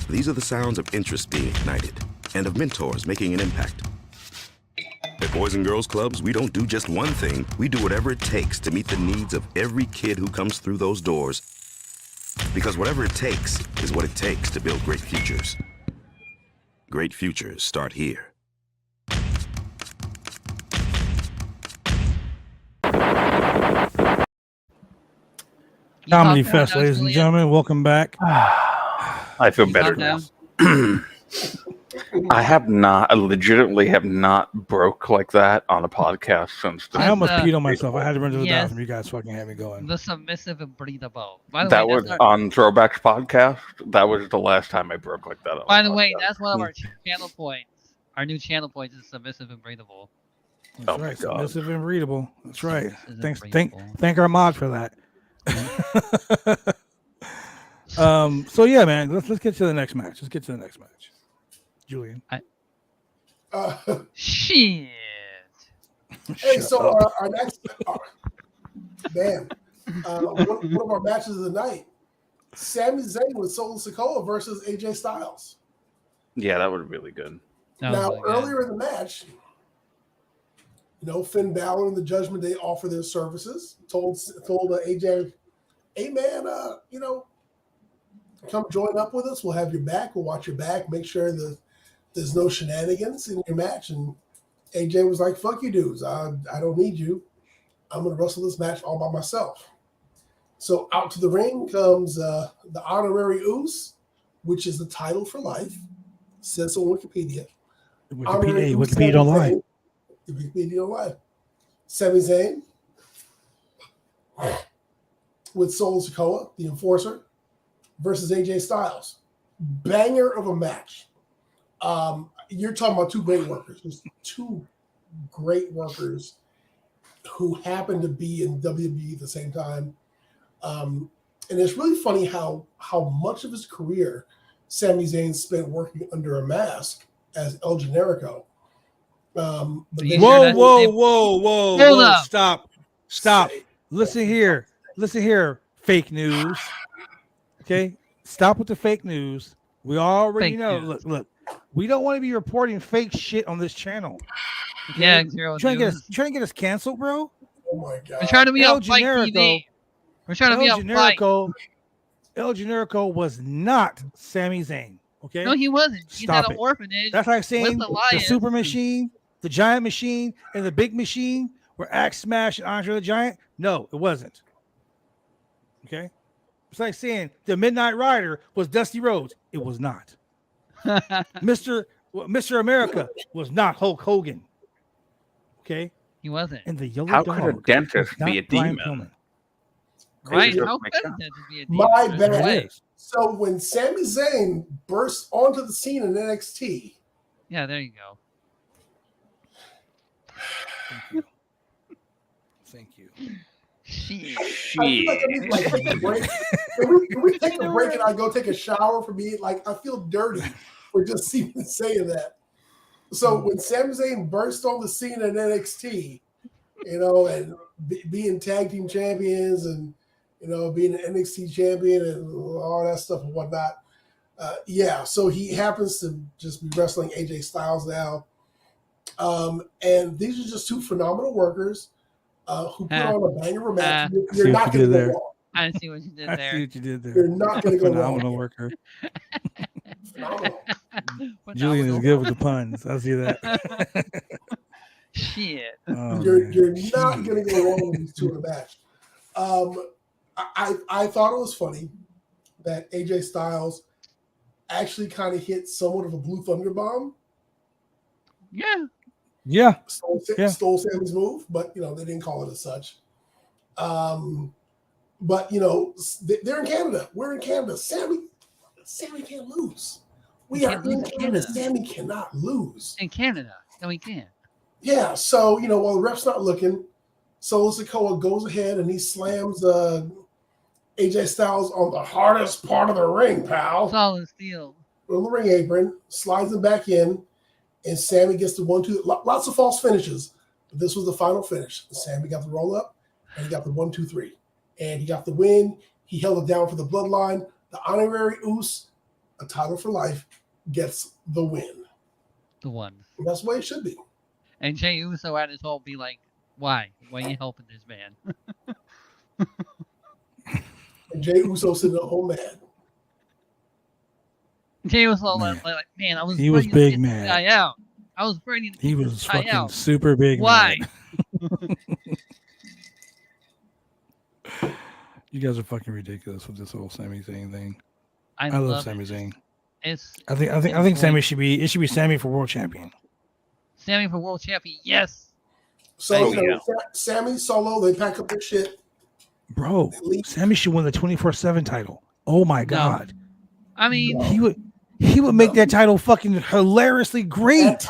These are the sounds of interest being ignited and of mentors making an impact. At Boys and Girls Clubs, we don't do just one thing. We do whatever it takes to meet the needs of every kid who comes through those doors Because whatever it takes is what it takes to build great futures. Great futures start here. Comedy Fest, ladies and gentlemen. Welcome back. I feel better now. I legitimately have not broke like that on a podcast since the I almost peed on myself. I had to run to the bathroom. You guys fucking had me going. The submissive and breathable. By the that way, was on Throwbacks podcast. That was the last time I broke like that. By the way, that's one of our channel points. Our new channel points is submissive and breathable. That's right. Submissive and breathable. That's right. Thank our mod for that. So yeah, man. Let's get to the next match. Julian. Shit. Hey, so our next man, one of our matches of the night, Sami Zayn with Sikoa versus AJ Styles. Yeah, that was really good. Now, earlier in the match, Finn Balor and the Judgment Day offer their services. Told AJ, "Hey man, come join up with us. We'll have your back. We'll watch your back. Make sure that there's no shenanigans in your match." And AJ was like, "Fuck you dudes. I don't need you. I'm going to wrestle this match all by myself." So out to the ring comes the honorary Uce, which is the title for life. Says on Wikipedia. Wikipedia don't lie. Wikipedia don't lie. Sami Zayn with Sikoa, the Enforcer, versus AJ Styles. Banger of a match. You're talking about two great workers. There's two great workers who happen to be in WWE at the same time. And it's really funny how much of his career Sami Zayn spent working under a mask as El Generico. Whoa. Stop. Listen here. Fake news. Okay? Stop with the fake news. We already know. Look. We don't want to be reporting fake shit on this channel. Okay? Yeah, trying to get us canceled, bro. Oh my god. We're trying to be on Fight TV. We're trying to be on Fight. El Generico was not Sami Zayn. Okay. No, he wasn't. He's at an orphanage. That's like saying the Super Machine, the Giant Machine, and the Big Machine were Axe Smash and Andre the Giant. No, it wasn't. Okay. It's like saying the Midnight Rider was Dusty Rhodes. It was not. Mr. America was not Hulk Hogan. Okay. He wasn't. And the Yellow How Dog could a dentist be a demon? Right? How could a dentist be a demon? My bad. So when Sami Zayn burst onto the scene in NXT. Yeah, there you go. Thank you. I feel like I need to take a break. Can we take a break and I go take a shower for me? Like, I feel dirty for just even saying that. So when Sami Zayn burst on the scene in NXT, and being tag team champions and being an NXT champion and all that stuff and whatnot. So he happens to just be wrestling AJ Styles now. And these are just two phenomenal workers who put on a banger of a match. You're not going to go wrong. I see what you did there. I see what you did there. You're not going to go wrong. Phenomenal worker. Phenomenal. Julian is good with the puns. I see that. Shit. Oh, you're not going to go wrong with these two in a match. I thought it was funny that AJ Styles actually kind of hit somewhat of a Blue Thunder bomb. Yeah. Stole Sami's move, but they didn't call it as such. But they're in Canada. We're in Canada. Sami can't lose. We are in Canada. Sami cannot lose. In Canada. No, he can't. Yeah. So while the ref's not looking, Sikoa goes ahead and he slams AJ Styles on the hardest part of the ring, pal. Solid steel. On the ring apron, slides him back in, and Sami gets the 1-2. Lots of false finishes, but this was the final finish. Sami got the roll up, and he got the 1-2-3, and he got the win. He held it down for the Bloodline. The honorary Uce, a title for life, gets the win. The one. And that's the way it should be. And Jey Uso at his whole be like, "Why? Why are you helping this man?" And Jey Uso sitting at home mad. Jey was all Man. like, man, I was He was ready to big get mad. this guy out. I was ready to He get was this guy fucking out. super big Why? mad. You guys are fucking ridiculous with this whole Sami Zayn thing. I love Sami Zayn. I think Sami should be Sami for world champion. Sami for world champion, yes. So Sami Solo, they pack up their shit. Bro, Sami should win the 24/7 title. Oh my god. I mean, he would make that title fucking hilariously great.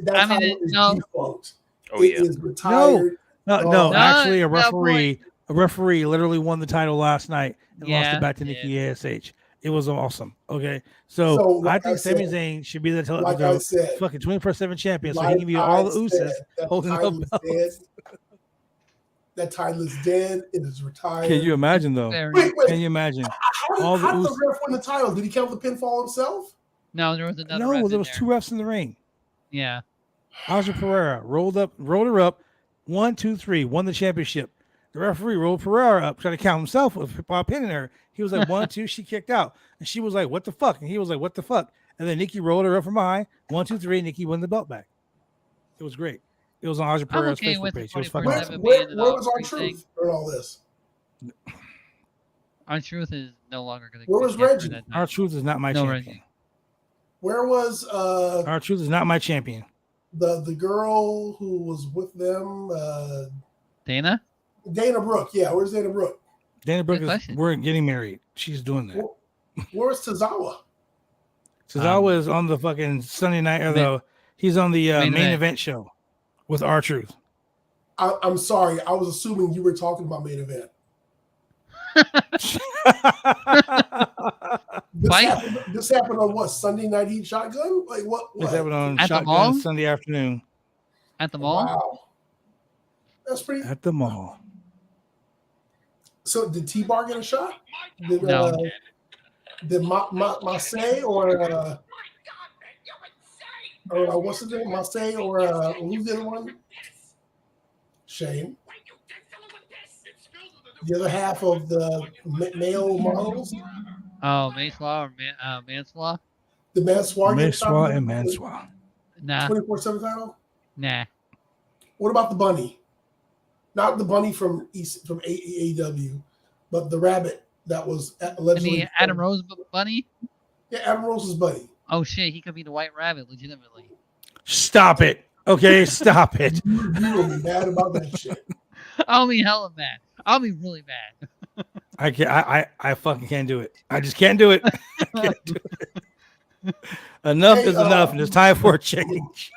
That title is defunct. Oh yeah. It is retired. No, actually, a referee literally won the title last night and lost it back to Nikki ASH. It was awesome. Okay, so I think Sami Zayn should be the fucking 24/7 champion, so he can be all the Usos holding up belts. That title is dead. It is retired. Can you imagine though? Wait. Can you imagine? How did the ref win the title? Did he count the pinfall himself? No, there was another. No, there was two refs in the ring. Yeah. Aja Pereira rolled her up. 1, 2, 3, won the championship. The referee rolled Pereira up, trying to count himself while pinning her. He was like 1, 2, she kicked out, and she was like, "What the fuck?" And he was like, "What the fuck?" And then Nikki rolled her up from behind. 1, 2, 3, Nikki won the belt back. It was great. It was on Aja Pereira's Facebook page. It was fucking awesome. Where was R-Truth in all this? R-Truth is no longer going to. Where was Reggie? R-Truth is not my champion. Reggie. Where was R-Truth is not my champion. The girl who was with them? Dana Brooke. Yeah, where's Dana Brooke? Dana Brooke we're getting married. She's doing that. Where's Tozawa? Tozawa is on the fucking Sunday night, or he's on the main event show with R-Truth. I'm sorry. I was assuming you were talking about main event. This happened on what? Sunday Night Heat Shotgun? Like what? This happened on at Shotgun Sunday afternoon. At the mall? Wow. That's pretty. At the mall. So did T-Bar get a shot? Did Masay or what's his name? Masay or who's the other one? Shane. The other half of the male models. Oh, Mansoir or Mansoir? The Mansoir. Mansoir and Mansoir. Nah. 24/7 title? Nah. What about the bunny? Not the bunny from AEW, but the rabbit that was allegedly. Adam Rose bunny? Yeah, Adam Rose's bunny. Oh shit, he could be the White Rabbit, legitimately. Stop it. Okay, stop it. You will be mad about that shit. I'll be hella mad. I'll be really mad. I can't. I fucking can't do it. I just can't do it. I can't do it. Enough is enough, and it's time for a change.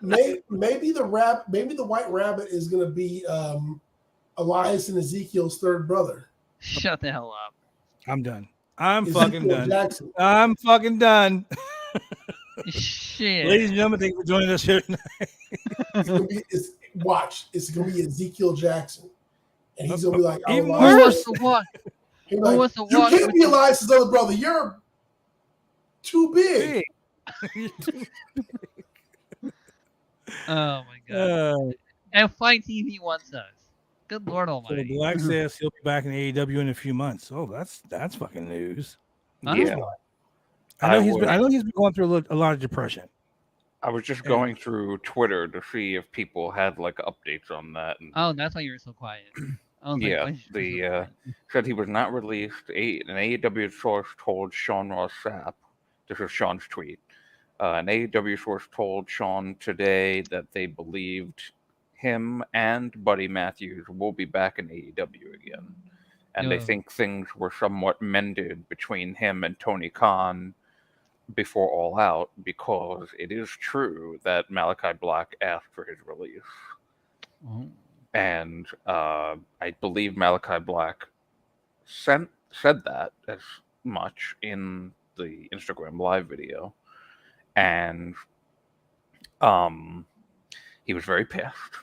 maybe the White Rabbit is going to be Elias and Ezekiel's third brother. Shut the hell up. I'm done. I'm fucking done. Jackson. I'm fucking done. Shit. Ladies and gentlemen, thank you for joining us here tonight. It's gonna be Ezekiel Jackson, and he's gonna be like, "Who wants to walk? You can't be Elias's other brother. You're too big." Oh my god! And Fight TV wants us. Good Lord Almighty. So Black says he'll be back in AEW in a few months. Oh, that's fucking news. Yeah. I know he's been going through a lot of depression. I was just going through Twitter to see if people had like updates on that. And, that's why you were so quiet. Said he was not released. An AEW source told Sean Ross Sapp. This is Sean's tweet. An AEW source told Sean today that they believed him and Buddy Matthews will be back in AEW again, and they think things were somewhat mended between him and Tony Khan before All Out, because it is true that Malachi Black asked for his release. Oh. And I believe Malachi Black said that as much in the Instagram live video, and he was very pissed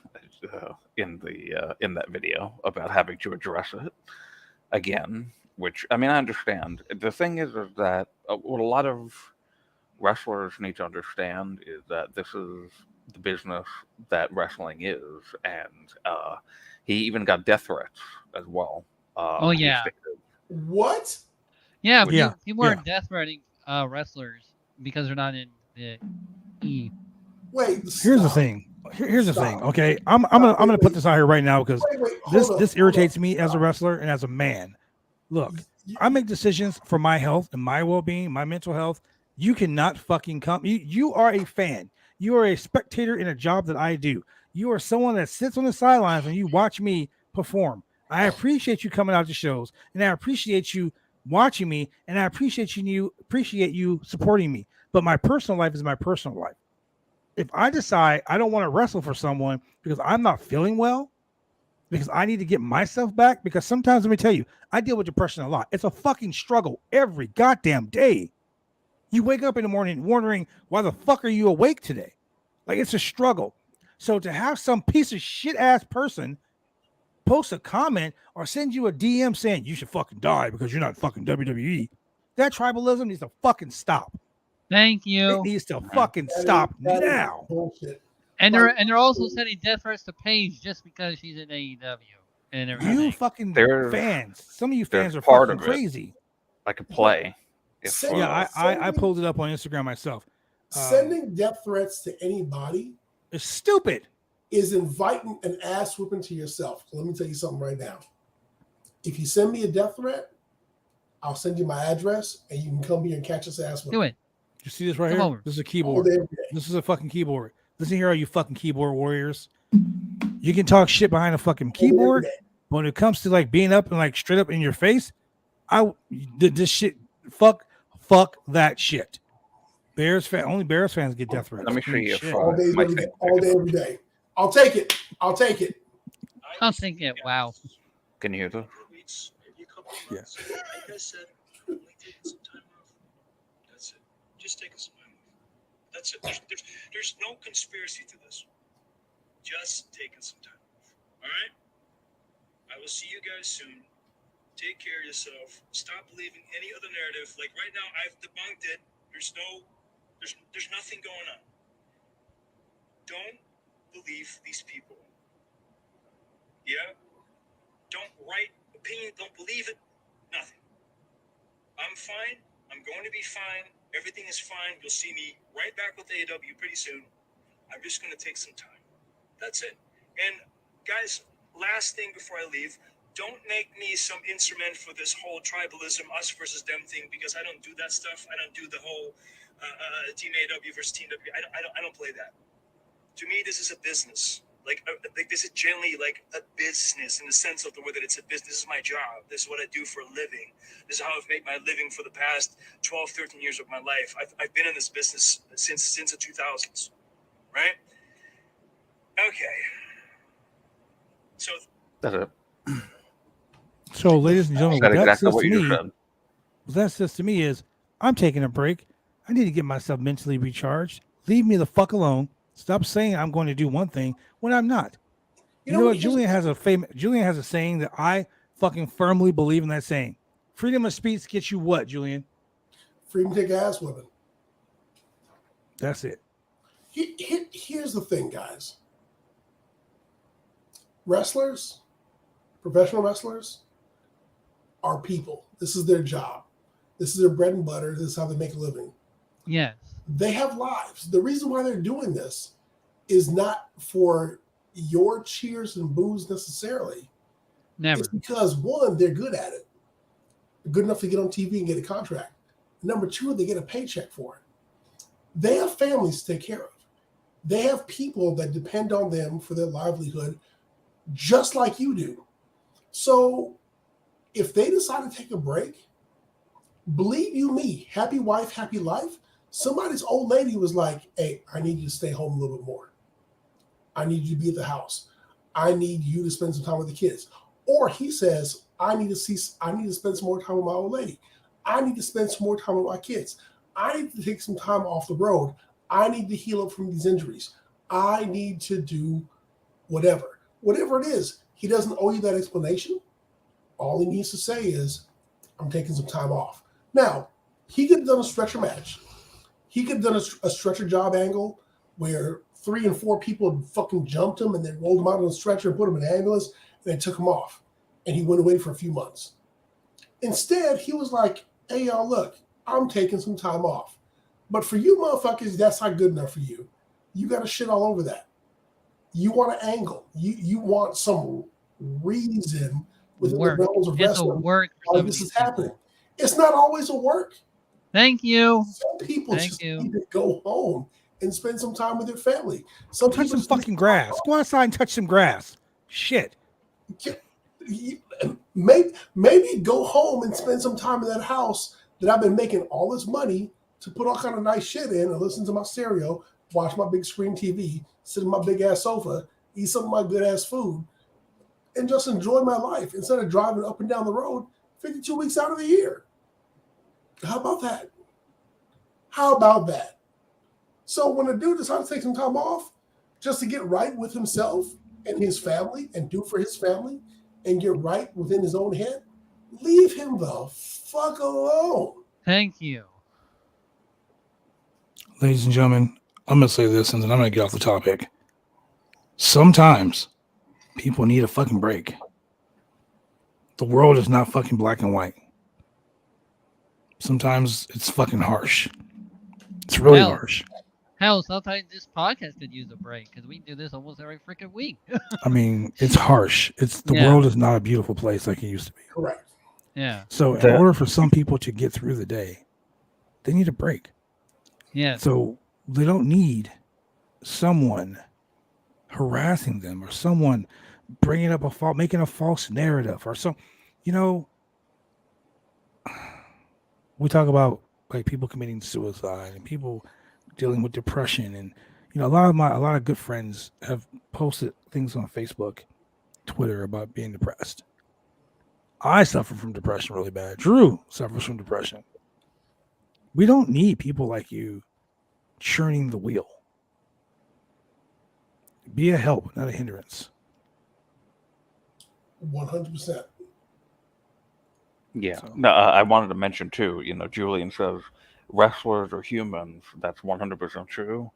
in that video about having to address it again. Which, I mean, I understand. The thing is that what a lot of wrestlers need to understand is that this is the business that wrestling is, and he even got death threats as well. What? Yeah, but Yeah, people are death threatening wrestlers because they're not in the E. Wait. Here's the Stop. thing. Here's the thing. Stop. Okay, I'm gonna put this out here right now because Wait. this irritates me as a wrestler and as a man. Look, I make decisions for my health and my well-being, my mental health. You cannot fucking come. You are a fan. You are a spectator in a job that I do. You are someone that sits on the sidelines and you watch me perform. I appreciate you coming out to shows, and I appreciate you watching me, and I appreciate you supporting me. But my personal life is my personal life. If I decide I don't want to wrestle for someone because I'm not feeling well, because I need to get myself back, because sometimes, let me tell you, I deal with depression a lot. It's a fucking struggle every goddamn day. You wake up in the morning wondering, why the fuck are you awake today? Like, it's a struggle. So to have some piece of shit ass person post a comment or send you a DM saying you should fucking die because you're not fucking WWE, that tribalism needs to fucking stop. Thank you. It needs to fucking stop now. Bullshit. And they're also sending death threats to Paige just because she's in AEW and everything. You fucking fans. Some of you fans are part fucking of it. crazy. Like a play. Yeah, I pulled it up on Instagram myself. Sending death threats to anybody is stupid. Is inviting an ass whooping to yourself. So let me tell you something right now. If you send me a death threat, I'll send you my address and you can come here and catch us ass whooping. Do it. You see this right here? Over. This is a keyboard. This is a fucking keyboard. Listen here, all you fucking keyboard warriors. You can talk shit behind a fucking keyboard, but when it comes to like being up and like straight up in your face, this shit, fuck that shit. Only Bears fans get death threats. Let me show you all day, every day. I'll take it. I'll take it. Wow. Can you hear that? Yeah. Like I said, only taking some time off. That's it. Just taking some time off. That's it. There's no conspiracy to this. Just taking some time off. All right? I will see you guys soon. Take care of yourself. Stop believing any other narrative. Like right now, I've debunked it. There's nothing going on. Don't believe these people. Yeah? Don't write opinion. Don't believe it. Nothing. I'm fine. I'm going to be fine. Everything is fine. You'll see me right back with AEW pretty soon. I'm just going to take some time. That's it. And guys, last thing before I leave, don't make me some instrument for this whole tribalism, us versus them thing, because I don't do that stuff. I don't do the whole Team AEW versus Team W. I don't play that. To me, this is a business. Like this is generally like a business in the sense of the way that it's a business. This is my job. This is what I do for a living. This is how I've made my living for the past 12, 13 years of my life. I've been in this business since the 2000s, right? Okay. So that's it. So, ladies and gentlemen, what that says to me is, I'm taking a break. I need to get myself mentally recharged. Leave me the fuck alone. Stop saying I'm going to do one thing when I'm not. You know what? Julian has a saying that I fucking firmly believe in that saying. Freedom of speech gets you what, Julian? Freedom to take ass whipping. That's it. Here's the thing, guys. Wrestlers, professional wrestlers, are people. This is their job. This is their bread and butter. This is how they make a living. Yes. They have lives. The reason why they're doing this is not for your cheers and boos necessarily. Never. It's because, one, they're good at it. They're good enough to get on TV and get a contract. Number two, they get a paycheck for it. They have families to take care of. They have people that depend on them for their livelihood, just like you do. So if they decide to take a break, believe you me, happy wife, happy life. Somebody's old lady was like, hey, I need you to stay home a little bit more. I need you to be at the house. I need you to spend some time with the kids. Or he says, I need to spend some more time with my old lady. I need to spend some more time with my kids. I need to take some time off the road. I need to heal up from these injuries. I need to do whatever. Whatever it is, he doesn't owe you that explanation. All he needs to say is, I'm taking some time off. Now, he could have done a stretcher match. He could have done a stretcher job angle where 3 and 4 people fucking jumped him and then rolled him out on a stretcher and put him in an ambulance and then took him off. And he went away for a few months. Instead, he was like, hey, y'all, look, I'm taking some time off. But for you motherfuckers, that's not good enough for you. You got to shit all over that. You want an angle. You want some reason within the realms of wrestling why this is happening. It's not always a work. Thank you. Some people need to go home and spend some time with their family. Some touch some fucking grass. Go outside and touch some grass. Shit. Maybe go home and spend some time in that house that I've been making all this money to put all kind of nice shit in and listen to my stereo, watch my big screen TV, sit in my big ass sofa, eat some of my good ass food, and just enjoy my life instead of driving up and down the road 52 weeks out of the year. How about that? How about that? So when a dude decides to take some time off just to get right with himself and his family and do for his family and get right within his own head, leave him the fuck alone. Thank you. Ladies and gentlemen, I'm going to say this and then I'm going to get off the topic. Sometimes people need a fucking break. The world is not fucking black and white. Sometimes it's fucking harsh. It's really harsh. Hell, sometimes this podcast could use a break because we do this almost every freaking week. I mean, it's harsh. The world is not a beautiful place like it used to be. Correct. Yeah. So in order for some people to get through the day, they need a break. Yeah. So they don't need someone harassing them or someone bringing up making a false narrative or some, we talk about like people committing suicide and people dealing with depression, and a lot of good friends have posted things on Facebook, Twitter about being depressed. I suffer from depression really bad. Drew suffers from depression. We don't need people like you churning the wheel. Be a help, not a hindrance. 100%. Yeah. So. No, I wanted to mention too, Julian says wrestlers are humans. That's 100% true.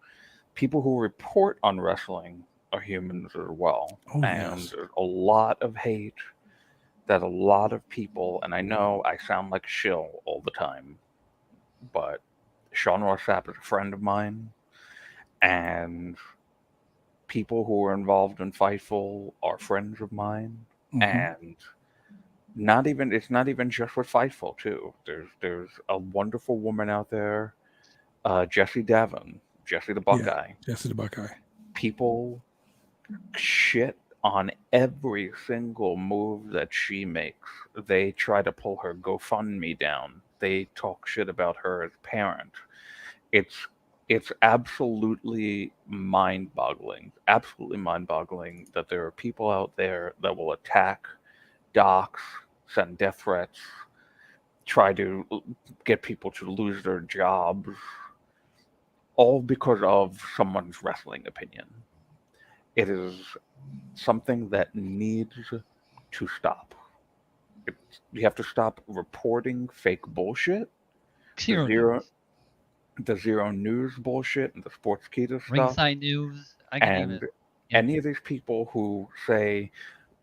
People who report on wrestling are humans as well. Oh, and yes. There's a lot of hate that a lot of people, and I know I sound like a shill all the time, but Sean Ross Sapp is a friend of mine, and people who are involved in Fightful are friends of mine, and it's not even just with Fightful too. There's a wonderful woman out there, Jessie Davin, Jessie the Buckeye. Yeah, Jessie the Buckeye. People shit on every single move that she makes. They try to pull her GoFundMe down. They talk shit about her as parent. It's absolutely mind-boggling that there are people out there that will attack, dox, send death threats, try to get people to lose their jobs, all because of someone's wrestling opinion. It is something that needs to stop. You have to stop reporting fake bullshit. The zero news bullshit and the Sportskeeda stuff. Ringside News. And any of these people who say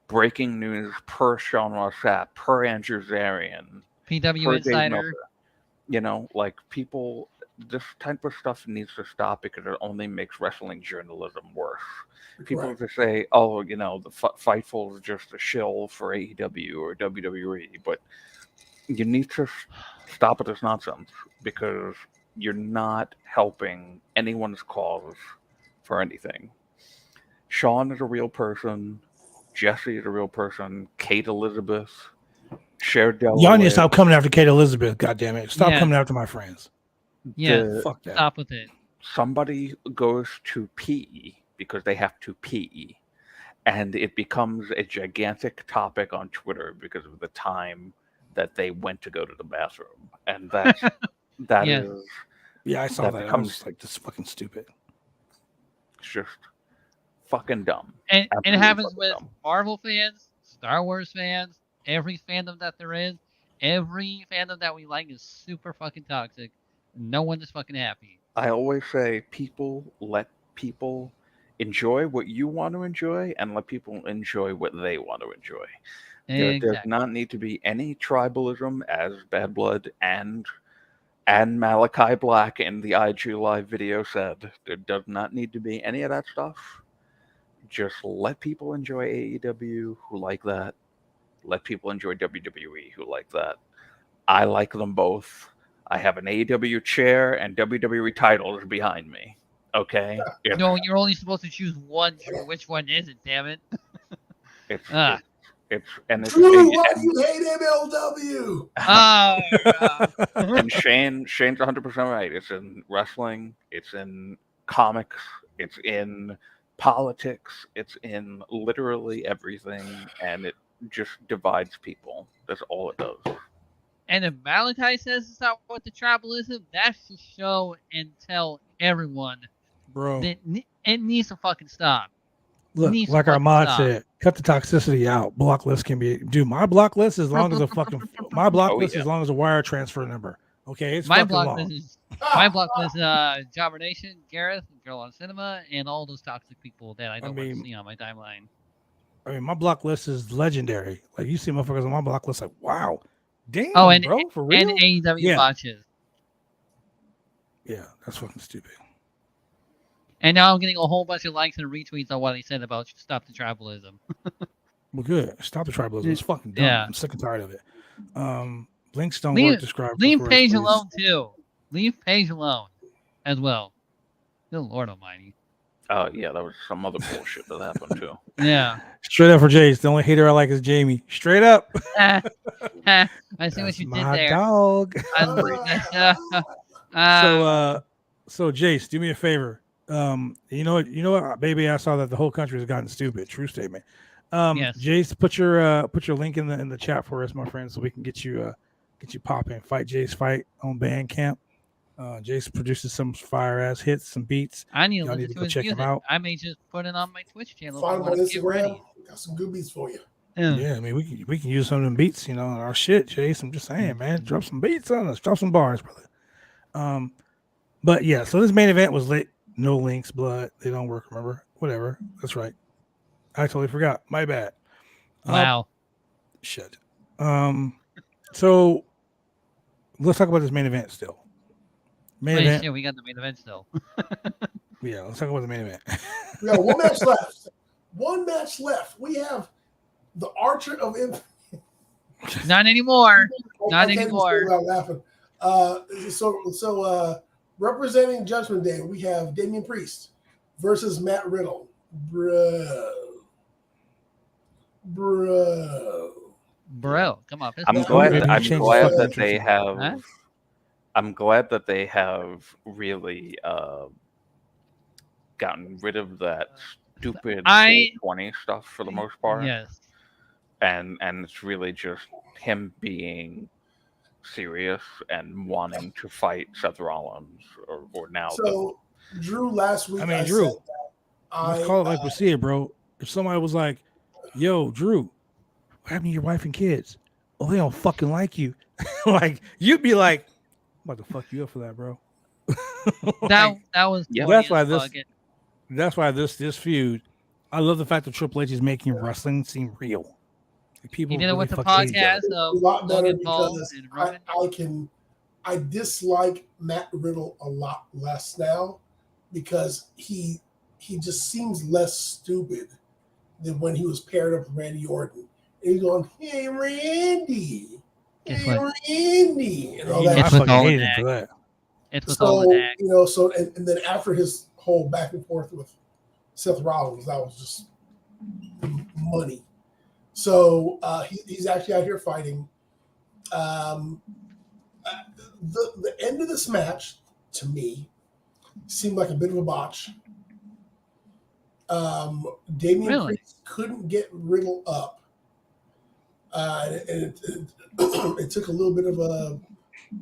breaking news per Sean Ross Sapp, per Andrew Zarian, PW Insider. People, this type of stuff needs to stop because it only makes wrestling journalism worse. People just say, oh, the Fightful is just a shill for AEW or WWE, but you need to stop with this nonsense because you're not helping anyone's cause for anything. Sean is a real person. Jessie is a real person. Kate Elizabeth. Cher Delaware. Y'all need to stop coming after Kate Elizabeth, goddammit. Stop coming after my friends. Yeah, fuck that. Stop with it. Somebody goes to pee because they have to pee, and it becomes a gigantic topic on Twitter because of the time that they went to go to the bathroom. And that is... Yeah, I saw that. I was like, this is fucking stupid. It's just fucking dumb. And it happens with Marvel fans, Star Wars fans, every fandom that there is. Every fandom that we like is super fucking toxic. No one is fucking happy. I always say people let people enjoy what you want to enjoy and let people enjoy what they want to enjoy. There does not need to be any tribalism as Bad Blood and Malachi Black in the IG Live video said. There does not need to be any of that stuff. Just let people enjoy AEW who like that. Let people enjoy WWE who like that. I like them both. I have an AEW chair and WWE titles behind me. Okay? No, you're only supposed to choose one. Which one is it, damn it? Drew, why do you hate MLW? And Shane's 100% right. It's in wrestling. It's in comics. It's in politics. It's in literally everything, and it just divides people. That's all it does. And if Malachi says it's not what the tribalism, that should show and tell everyone, bro, that it needs to fucking stop. Look, like our mod said, cut the toxicity out. Block list can be my block list as long as a fucking as long as a wire transfer number. Okay, it's my fucking block long. list is my block list. Jobber Nation, Gareth, Girl on Cinema, and all those toxic people that I don't want to see on my timeline. I mean, my block list is legendary. Like you see, motherfuckers on my block list, like wow, damn, and, bro, for real. And AEW watches. Yeah, that's fucking stupid. And now I'm getting a whole bunch of likes and retweets on what he said about stop the tribalism. Well, good. Stop the tribalism. It's fucking dumb. Yeah. I'm sick and tired of it. Links don't work. Describe. Leave Paige alone too. Leave Paige alone as well. Good Lord Almighty. Oh yeah, that was some other bullshit that happened too. Yeah. Straight up for Jace. The only hater I like is Jamie. Straight up. I see what you did there. Dog. So Jace, do me a favor. You know what, baby, I saw that the whole country has gotten stupid. True statement. Yes. Jace, put your link in the chat for us, my friend, so we can get you popping. Fight Jace Fight on Bandcamp. Jace produces some fire ass hits, some beats. I need to go check him out. I may just put it on my Twitch channel. Find him on Instagram. Got some good beats for you. Yeah, I mean we can use some of them beats, on our shit, Jace. I'm just saying, man, drop some beats on us, drop some bars, brother. But yeah, so this main event was lit. No links, blood. They don't work, remember? Whatever. That's right. I totally forgot. My bad. Wow. Shit. So let's talk about this main event still. Shit, we got the main event still. Yeah, let's talk about the main event. We got one match left. One match left. We have the Archer of Infinite. Not anymore. Not anymore. Laughing. So representing Judgment Day, we have Damian Priest versus Matt Riddle. Bro, come on. I'm glad that they have. Huh? I'm glad that they have really gotten rid of that stupid 20 stuff for the most part. Yes. And it's really just him being serious and wanting to fight Seth Rollins or now. So Drew last week. I mean, Drew. Let's call it like we see it, bro. If somebody was like, "Yo, Drew, what happened to your wife and kids? Oh, they don't fucking like you." Like you'd be like, "I'm about to fuck you up for that, bro." That was. Yeah. That's why this feud. I love the fact that Triple H is making wrestling seem real. People he did really it with the podcast of a lot better because I dislike Matt Riddle a lot less now because he just seems less stupid than when he was paired up with Randy Orton. And he's going, "Hey Randy, Randy," and all that. It's with all that. It's with all that. So and then after his whole back and forth with Seth Rollins, that was just money. So he's actually out here fighting. The end of this match, to me, seemed like a bit of a botch. Damian Priest couldn't get Riddle up. And it took a little bit of a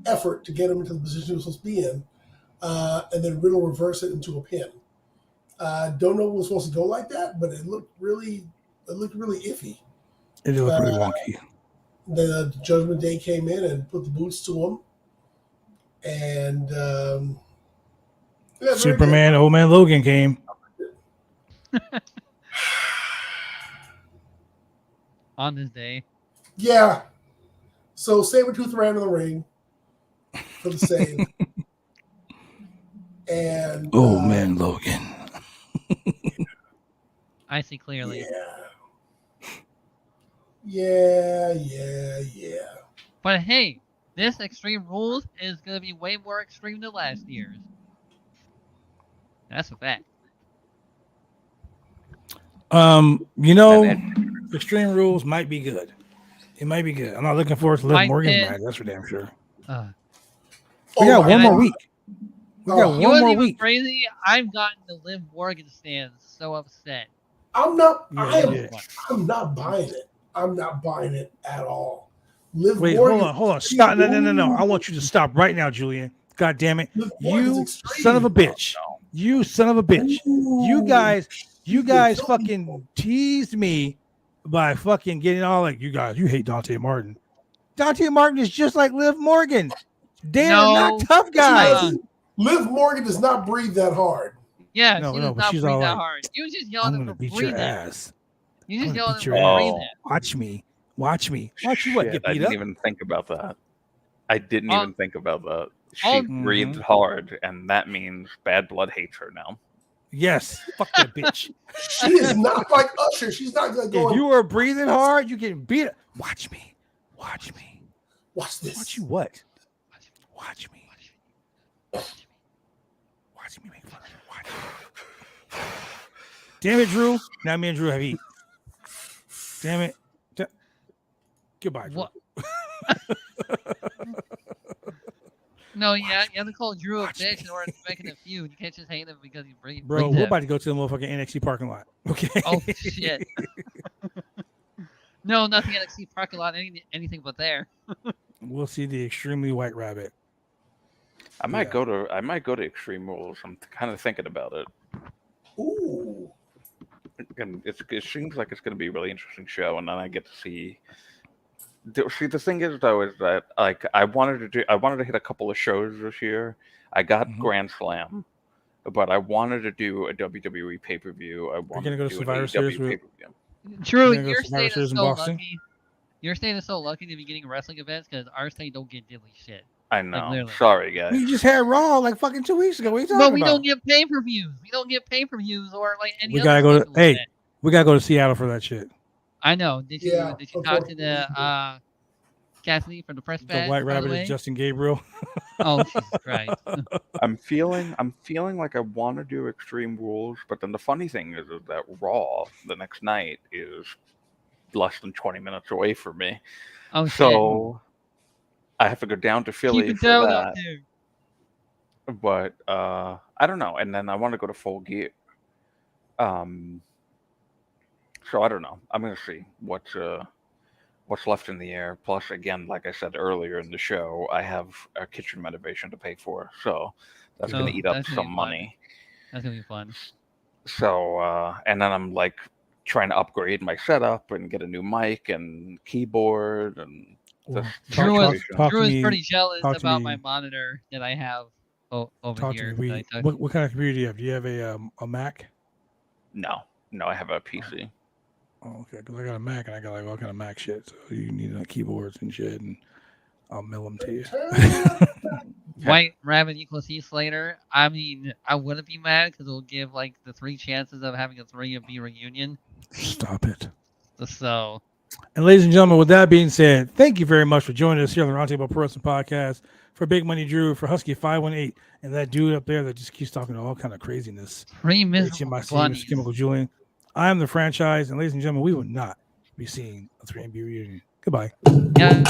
effort to get him into the position he was supposed to be in. And then Riddle reversed it into a pin. Don't know if it was supposed to go like that, but it looked really iffy. It looked really wonky. The Judgment Day came in and put the boots to him. And Superman, Old Man Logan came. On this day. Yeah. So Sabretooth ran in the ring for the save. And man, Logan. I see clearly. Yeah. But hey, this Extreme Rules is going to be way more extreme than last year's. That's a fact. Extreme Rules might be good. It might be good. I'm not looking forward to Liv Morgan's match. That's for damn sure. We got one more week. We got one more week. Crazy. I've gotten the Liv Morgan stands so upset. I'm not buying it. I'm not buying it at all. Wait, hold on. Stop. No. I want you to stop right now, Julian. God damn it. You son of a bitch. You son of a bitch. You guys fucking teased me by fucking getting all like, you hate Dante Martin. Dante Martin is just like Liv Morgan. They are not tough guys. Liv Morgan does not breathe that hard. Yeah, she does not breathe that hard. You just yelling at her beat breathing. your ass. You just yelling at her breathing. Watch me. Watch you what? Get beat I didn't even think about that. She breathed hard, and that means Bad Blood hates her now. Yes. Fuck that bitch. She is not like Usher. She's not going to go. If you are breathing hard, you get beat up. Watch me. Watch this. Watch you what? Watch me. Watch me make fun of you. Watch me. Damn it, Drew. Now me and Drew have heat. Damn it. Goodbye, Drew. What? No, you have to call Drew a bitch in order to make it a feud. You can't just hate him because he breathes. Bro, we're about to go to the motherfucking NXT parking lot. Okay. Oh, shit. No, nothing NXT parking lot, anything but there. We'll see the extremely white rabbit. I might go to Extreme Rules. I'm kind of thinking about it. Ooh. And it seems like it's going to be a really interesting show, and then I get to see. See, the thing is though, is that like I wanted to hit a couple of shows this year. I got Grand Slam, but I wanted to do a WWE pay-per-view. I wanted to go to Survivor Series pay-per-view. True, your state is so lucky. Your state is so lucky to be getting wrestling events because our state don't get diddly shit. I know. Like, sorry, guys. We just had Raw like fucking 2 weeks ago. What are you talking but we about? don't get pay-per-views. We don't get pay-per-views or like any. We gotta go to. Hey, we gotta go to Seattle for that shit. I know. Did you talk to the Cassidy for the press badge? The White Rabbit is Justin Gabriel. Oh, Jesus Christ. I'm feeling like I want to do Extreme Rules, but then the funny thing is that Raw the next night is less than 20 minutes away from me. Oh, so I have to go down to Philly for that. But I don't know. And then I want to go to Full Gear. So I don't know. I'm gonna see what's left in the air. Plus, again, like I said earlier in the show, I have a kitchen renovation to pay for, so that's gonna eat up some money. That's gonna be fun. So and then I'm like trying to upgrade my setup and get a new mic and keyboard and. Drew is pretty jealous about my monitor that I have over here. What kind of computer do you have? Do you have a Mac? No, I have a PC. Oh, okay, because I got a Mac and I got like all kind of Mac shit. So you need keyboards and shit, and I'll mail them to you. White Rabbit equals Heath Slater. I mean, I wouldn't be mad because it'll give like the 3 chances of having a 3-and-B reunion. Stop it. So. And ladies and gentlemen, with that being said, thank you very much for joining us here on the Roundtable Pro Wrestling Podcast. For Big Money Drew, for Husky 518, and that dude up there that just keeps talking all kind of craziness. Mr. Chemical Julian. I am the franchise, and ladies and gentlemen, we will not be seeing a 3-and-B reunion. Goodbye. Yeah.